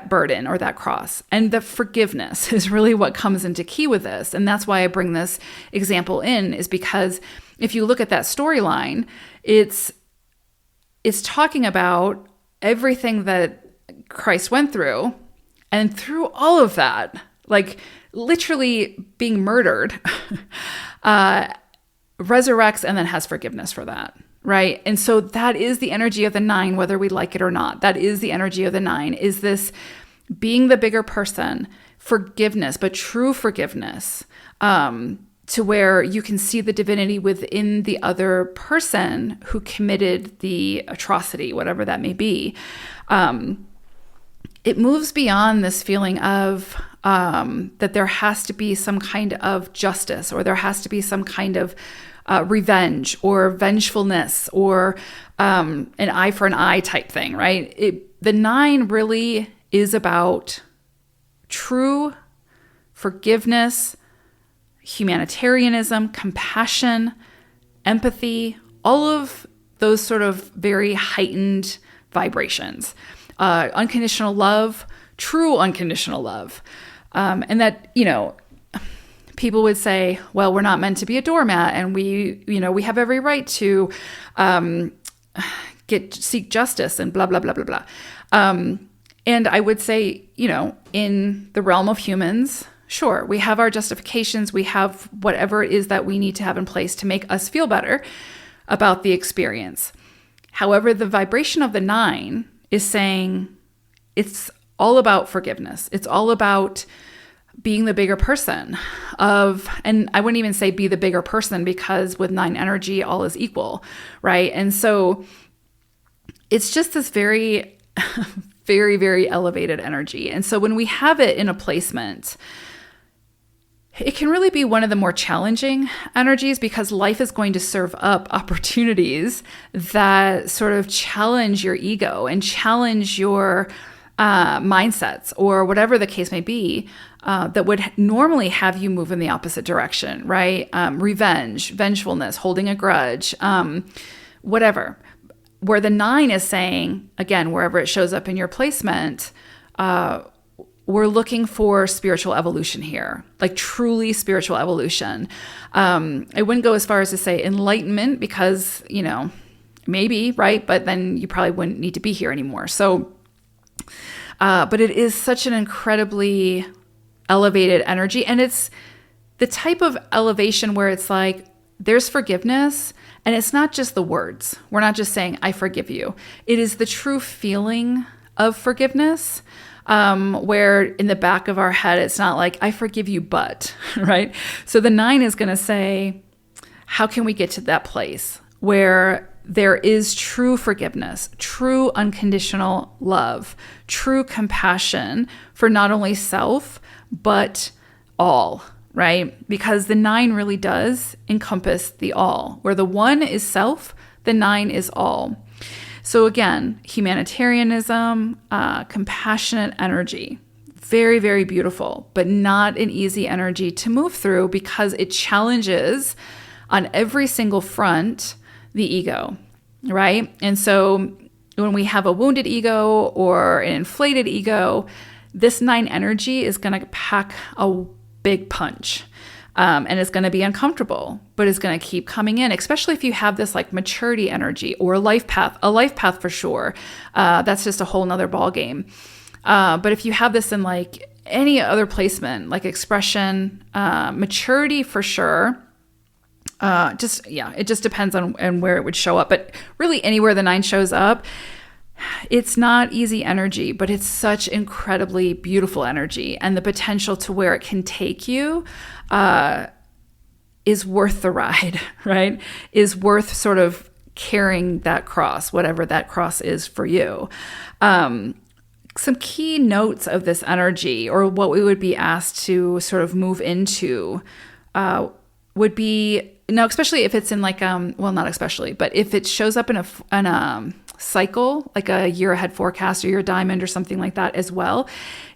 burden or that cross. And the forgiveness is really what comes into key with this. And that's why I bring this example in, is because if you look at that storyline, it's talking about everything that Christ went through, and through all of that, like literally being murdered, resurrects and then has forgiveness for that. Right. And so that is the energy of the 9, whether we like it or not. That is the energy of the 9, is this being the bigger person, forgiveness, but true forgiveness, to where you can see the divinity within the other person who committed the atrocity, whatever that may be. it moves beyond this feeling of that there has to be some kind of justice, or there has to be some kind of revenge or vengefulness, or an eye for an eye type thing, right? The 9 really is about true forgiveness, humanitarianism, compassion, empathy, all of those sort of very heightened vibrations. Unconditional love, true unconditional love. And that, people would say, well, we're not meant to be a doormat, and we have every right to seek justice and blah, blah, blah, blah, blah. And I would say, in the realm of humans, sure, we have our justifications, we have whatever it is that we need to have in place to make us feel better about the experience. However, the vibration of the 9 is saying it's all about forgiveness. It's all about being the bigger person and I wouldn't even say be the bigger person, because with 9 energy, all is equal, right? And so it's just this very, very, very elevated energy. And so when we have it in a placement, it can really be one of the more challenging energies, because life is going to serve up opportunities that sort of challenge your ego and challenge your mindsets, or whatever the case may be, that would normally have you move in the opposite direction, right? Revenge, vengefulness, holding a grudge, whatever. Where the 9 is saying, again, wherever it shows up in your placement, we're looking for spiritual evolution here, like truly spiritual evolution. I wouldn't go as far as to say enlightenment, because, maybe, right? But then you probably wouldn't need to be here anymore. So, but it is such an incredibly elevated energy. And it's the type of elevation where it's like, there's forgiveness, and it's not just the words. We're not just saying, I forgive you. It is the true feeling of forgiveness, where in the back of our head, it's not like, I forgive you, but, right? So the 9 is going to say, how can we get to that place where there is true forgiveness, true unconditional love, true compassion for not only self, but all, right? Because the 9 really does encompass the all. Where the 1 is self, the 9 is all. So again, humanitarianism, compassionate energy, very, very beautiful, but not an easy energy to move through, because it challenges on every single front the ego, right? And so when we have a wounded ego or an inflated ego, this 9 energy is going to pack a big punch. And it's going to be uncomfortable, but it's going to keep coming in, especially if you have this like maturity energy or a life path for sure. That's just a whole nother ball game. But if you have this in like any other placement, like expression, maturity for sure, it just depends on where it would show up. But really anywhere the 9 shows up, it's not easy energy, but it's such incredibly beautiful energy, and the potential to where it can take you is worth the ride, right? Is worth sort of carrying that cross, whatever that cross is for you. Some key notes of this energy, or what we would be asked to sort of move into, would be, now, especially if it's in like, well, not especially, but if it shows up in a cycle, like a year ahead forecast or your diamond or something like that as well,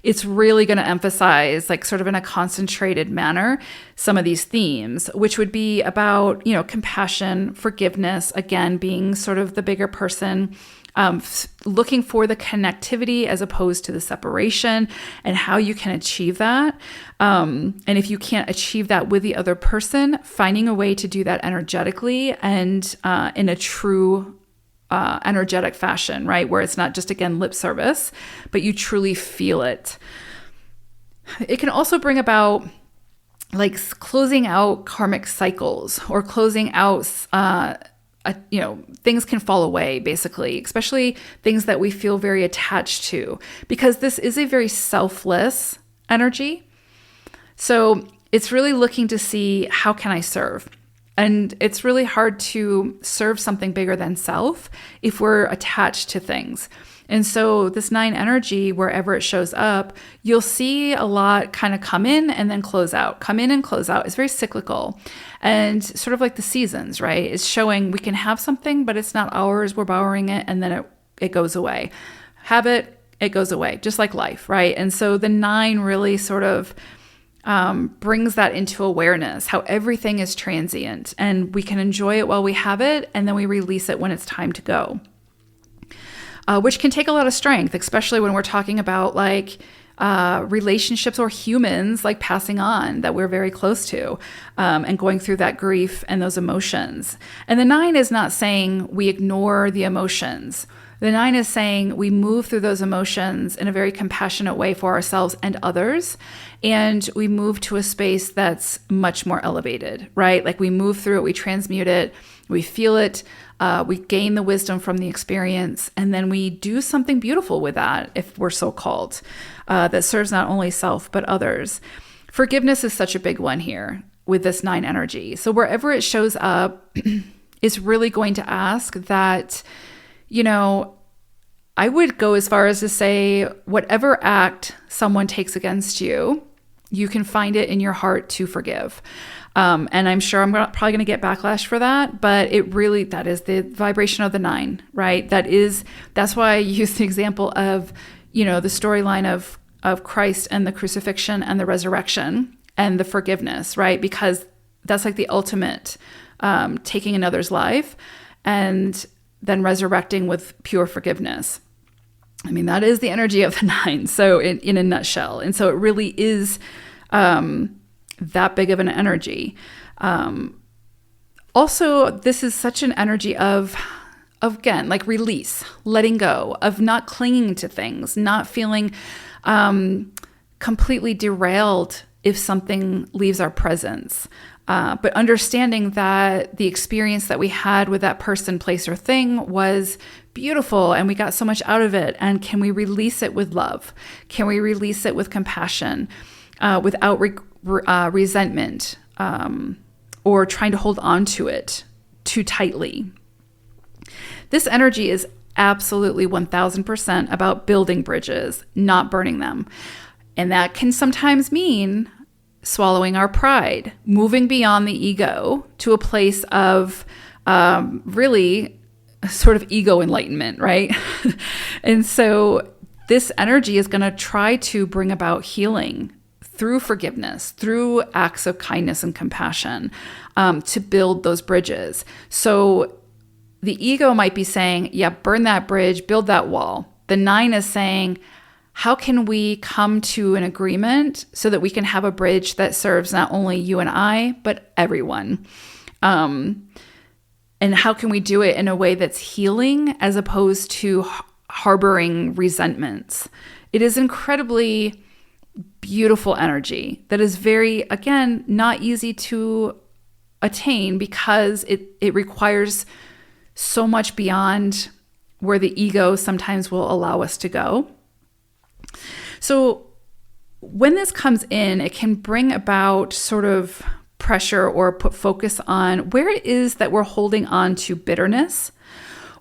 it's really going to emphasize, like sort of in a concentrated manner, some of these themes, which would be about, compassion, forgiveness, again, being sort of the bigger person, looking for the connectivity as opposed to the separation, and how you can achieve that. And if you can't achieve that with the other person, finding a way to do that energetically and in a true energetic fashion, right? Where it's not just, again, lip service, but you truly feel it. It can also bring about like closing out karmic cycles, or closing out, things can fall away, basically, especially things that we feel very attached to, because this is a very selfless energy. So it's really looking to see, how can I serve? And it's really hard to serve something bigger than self if we're attached to things. And so this 9 energy, wherever it shows up, you'll see a lot kind of come in and then close out, come in and close out. It's very cyclical and sort of like the seasons, right? It's showing we can have something, but it's not ours. We're borrowing it, and then it goes away. Have it goes away, just like life, right? And so the 9 really sort of brings that into awareness, how everything is transient and we can enjoy it while we have it, and then we release it when it's time to go. Which can take a lot of strength, especially when we're talking about like relationships or humans like passing on that we're very close to, and going through that grief and those emotions. And the 9 is not saying we ignore the emotions. The 9 is saying we move through those emotions in a very compassionate way for ourselves and others. And we move to a space that's much more elevated, right? Like we move through it, we transmute it, we feel it, we gain the wisdom from the experience, and then we do something beautiful with that, if we're so called, that serves not only self, but others. Forgiveness is such a big one here with this 9 energy. So wherever it shows up, it's really going to ask that, I would go as far as to say, whatever act someone takes against you, you can find it in your heart to forgive. And I'm sure I'm probably going to get backlash for that, but that is the vibration of the 9, right? That's why I use the example of, the storyline of Christ and the crucifixion and the resurrection and the forgiveness, right? Because that's like the ultimate, taking another's life and then resurrecting with pure forgiveness. I mean, that is the energy of the 9. So in a nutshell. And so it really is, that big of an energy. Also, this is such an energy of again, like release, letting go, of not clinging to things, not feeling completely derailed if something leaves our presence. But understanding that the experience that we had with that person, place, or thing was beautiful and we got so much out of it. And can we release it with love? Can we release it with compassion, without resentment, or trying to hold on to it too tightly? This energy is absolutely 1000% about building bridges, not burning them. And that can sometimes mean swallowing our pride, moving beyond the ego to a place of really sort of ego enlightenment, right? And so this energy is going to try to bring about healing through forgiveness, through acts of kindness and compassion, to build those bridges. So the ego might be saying, yeah, burn that bridge, build that wall. The 9 is saying, how can we come to an agreement so that we can have a bridge that serves not only you and I, but everyone? And how can we do it in a way that's healing as opposed to harboring resentments? It is incredibly beautiful energy that is very, again, not easy to attain because it requires so much beyond where the ego sometimes will allow us to go. So when this comes in, it can bring about sort of pressure or put focus on where it is that we're holding on to bitterness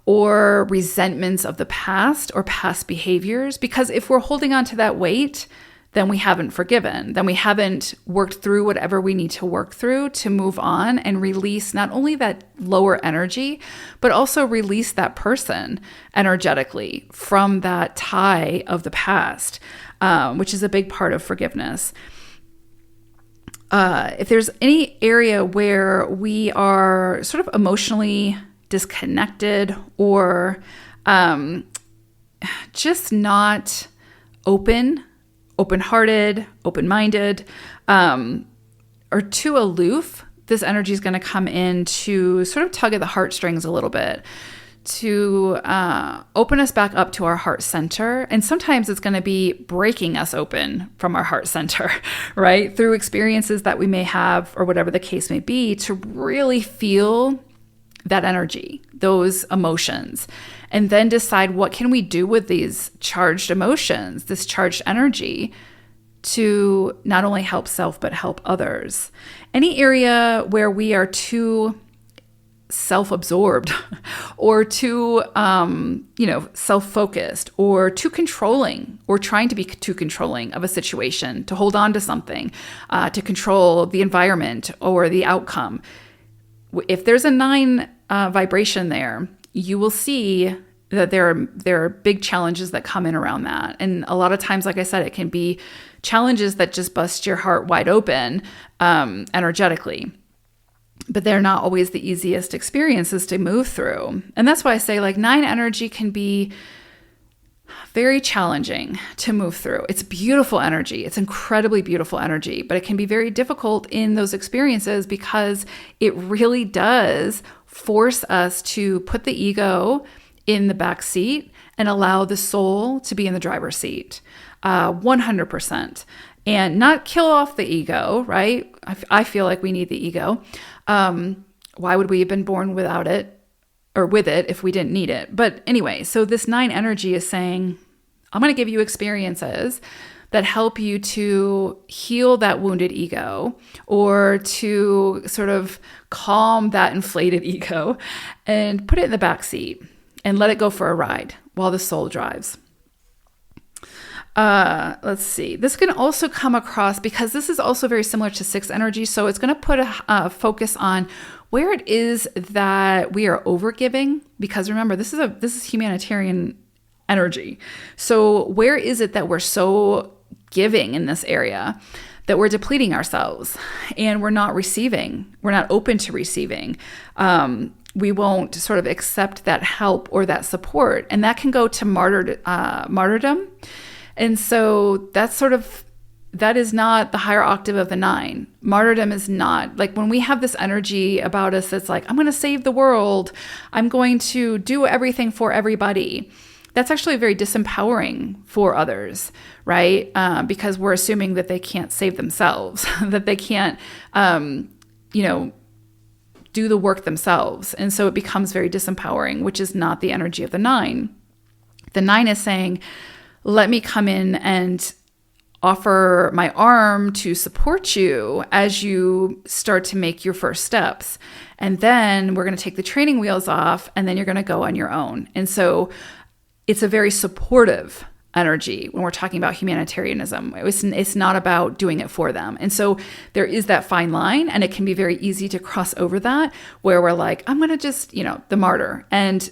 or resentments of the past or past behaviors. Because if we're holding on to that weight, then we haven't forgiven, then we haven't worked through whatever we need to work through to move on and release not only that lower energy, but also release that person energetically from that tie of the past, which is a big part of forgiveness. If there's any area where we are sort of emotionally disconnected or just not open-hearted, open-minded, or too aloof, this energy is going to come in to sort of tug at the heartstrings a little bit, to open us back up to our heart center. And sometimes it's going to be breaking us open from our heart center, right? Through experiences that we may have or whatever the case may be, to really feel that energy, those emotions, and then decide what can we do with these charged emotions, this charged energy, to not only help self, but help others. Any area where we are too self-absorbed or too, self-focused or too controlling or trying to be too controlling of a situation, to hold on to something, to control the environment or the outcome. If there's a 9 vibration there, you will see that there are big challenges that come in around that. And a lot of times, like I said, it can be challenges that just bust your heart wide open energetically. But they're not always the easiest experiences to move through. And that's why I say 9 energy can be very challenging to move through. It's beautiful energy. It's incredibly beautiful energy, but it can be very difficult in those experiences because it really does force us to put the ego in the back seat and allow the soul to be in the driver's seat, 100%. And not kill off the ego, right? I feel like we need the ego. Why would we have been born without it or with it if we didn't need it? But anyway, so this 9 energy is saying, I'm going to give you experiences that help you to heal that wounded ego or to sort of calm that inflated ego and put it in the back seat and let it go for a ride while the soul drives. Let's see. This can also come across because this is also very similar to 6 energy. So it's going to put a focus on where it is that we are overgiving. Because remember, this is humanitarian energy. So where is it that we're so giving in this area that we're depleting ourselves and we're not receiving? We're not open to receiving. We won't sort of accept that help or that support, and that can go to martyrdom. And so that is not the higher octave of the 9. Martyrdom is not like when we have this energy about us that's like, I'm going to save the world. I'm going to do everything for everybody. That's actually very disempowering for others, right? Because we're assuming that they can't save themselves, that they can't, do the work themselves. And so it becomes very disempowering, which is not the energy of the 9. The 9 is saying, let me come in and offer my arm to support you as you start to make your first steps. And then we're going to take the training wheels off, and then you're going to go on your own. And so it's a very supportive energy when we're talking about humanitarianism. It's not about doing it for them. And so there is that fine line, and it can be very easy to cross over that where we're like, I'm going to just, the martyr. And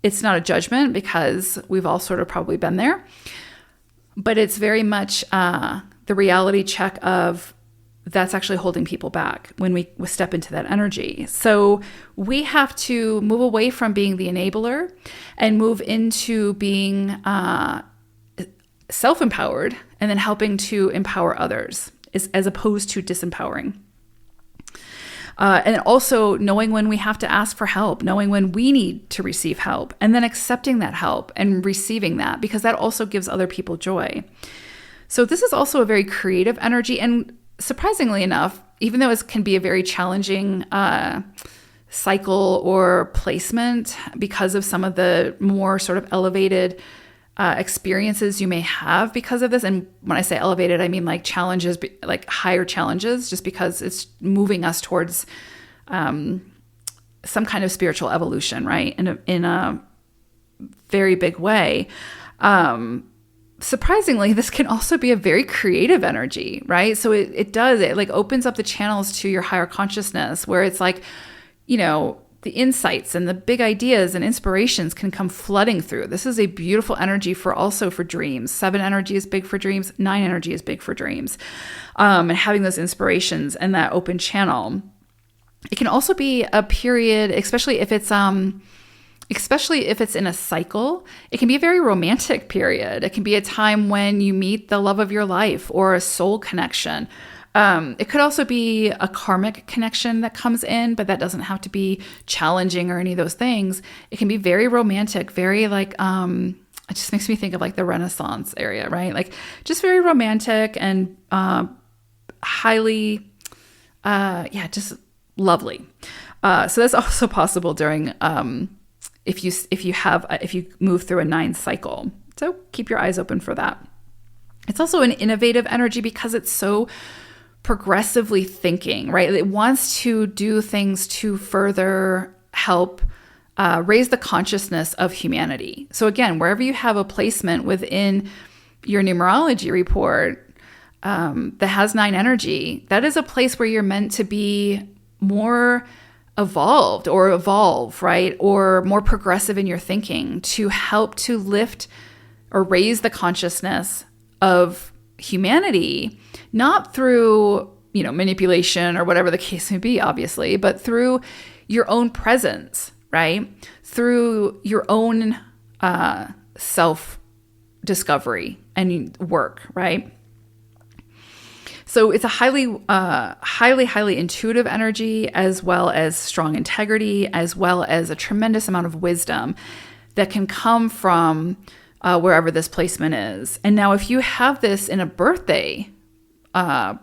it's not a judgment because we've all sort of probably been there, but it's very much the reality check of that's actually holding people back when we step into that energy. So we have to move away from being the enabler and move into being self-empowered and then helping to empower others as opposed to disempowering. And also knowing when we have to ask for help, knowing when we need to receive help, and then accepting that help and receiving that, because that also gives other people joy. So this is also a very creative energy. And surprisingly enough, even though it can be a very challenging cycle or placement because of some of the more sort of elevated experiences you may have because of this. And when I say elevated, I mean like challenges, like higher challenges, just because it's moving us towards some kind of spiritual evolution, right? In a very big way. Surprisingly, this can also be a very creative energy, right? So it like opens up the channels to your higher consciousness where it's like, the insights and the big ideas and inspirations can come flooding through. This is a beautiful energy also for dreams. 7 energy is big for dreams. 9 energy is big for dreams. And having those inspirations and that open channel. It can also be a period, especially if it's in a cycle, it can be a very romantic period. It can be a time when you meet the love of your life or a soul connection. It could also be a karmic connection that comes in, but that doesn't have to be challenging or any of those things. It can be very romantic, very like, it just makes me think of like the Renaissance area, right? Like just very romantic and highly, just lovely. So that's also possible during, if you move through a 9 cycle. So keep your eyes open for that. It's also an innovative energy because it's so progressively thinking, right? It wants to do things to further help raise the consciousness of humanity. So again, wherever you have a placement within your numerology report that has 9 energy, that is a place where you're meant to be more evolved or evolve, right? Or more progressive in your thinking to help to lift or raise the consciousness of humanity, not through, manipulation or whatever the case may be, obviously, but through your own presence, right? Through your own self-discovery and work, right? So it's a highly intuitive energy, as well as strong integrity, as well as a tremendous amount of wisdom that can come from wherever this placement is. And now if you have this in a birthday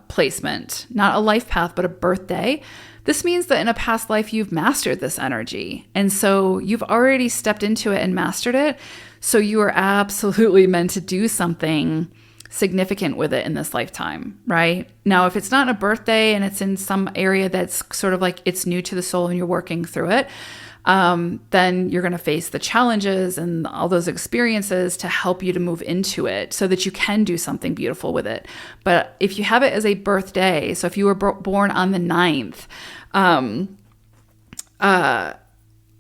placement, not a life path, but a birthday, this means that in a past life, you've mastered this energy. And so you've already stepped into it and mastered it. So you are absolutely meant to do something significant with it in this lifetime, right? Now, if it's not a birthday and it's in some area that's sort of like it's new to the soul and you're working through it, then you're going to face the challenges and all those experiences to help you to move into it so that you can do something beautiful with it. But if you have it as a birthday, so if you were born on the 9th,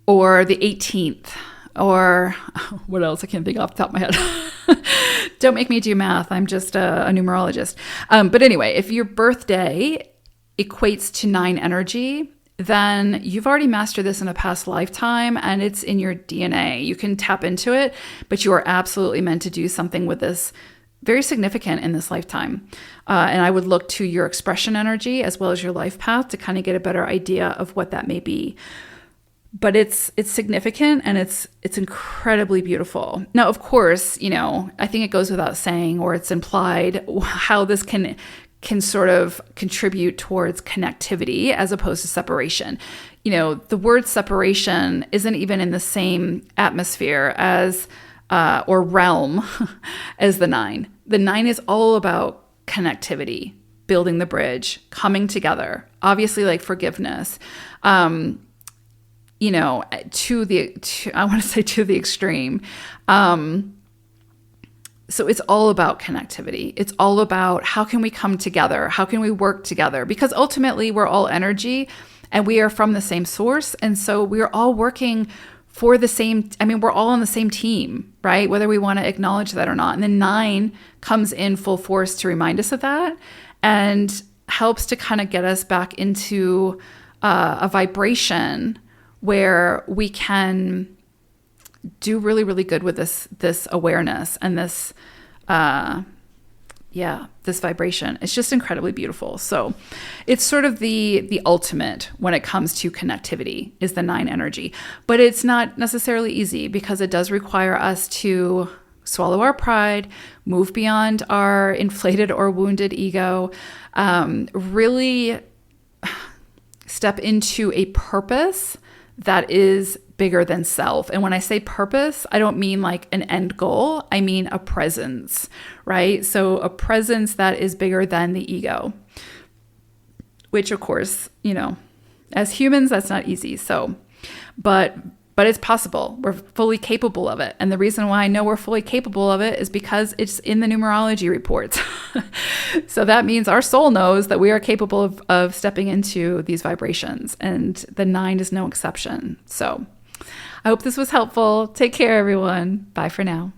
or the 18th, or what else? I can't think off the top of my head. Don't make me do math. I'm just a numerologist. But anyway, if your birthday equates to 9 energy, then you've already mastered this in a past lifetime and it's in your DNA. You can tap into it, but you are absolutely meant to do something with this very significant in this lifetime. And I would look to your expression energy as well as your life path to kind of get a better idea of what that may be. But it's significant and it's incredibly beautiful. Now, of course, I think it goes without saying, or it's implied, how this can sort of contribute towards connectivity as opposed to separation. The word separation isn't even in the same atmosphere as or realm as the 9. The 9 is all about connectivity, building the bridge, coming together, obviously like forgiveness. I want to say to the extreme. So it's all about connectivity. It's all about how can we come together? How can we work together? Because ultimately we're all energy and we are from the same source. And so we're all working for the same, we're all on the same team, right? Whether we want to acknowledge that or not. And then 9 comes in full force to remind us of that and helps to kind of get us back into a vibration where we can do really, really good with this awareness and this vibration. It's just incredibly beautiful. So it's sort of the ultimate when it comes to connectivity is the 9 energy. But it's not necessarily easy because it does require us to swallow our pride, move beyond our inflated or wounded ego, really step into a purpose that is bigger than self. And when I say purpose, I don't mean like an end goal. I mean a presence, right? So a presence that is bigger than the ego, which of course, as humans, that's not easy. So, but it's possible. We're fully capable of it. And the reason why I know we're fully capable of it is because it's in the numerology reports. So that means our soul knows that we are capable of stepping into these vibrations, and the 9 is no exception. So I hope this was helpful. Take care, everyone. Bye for now.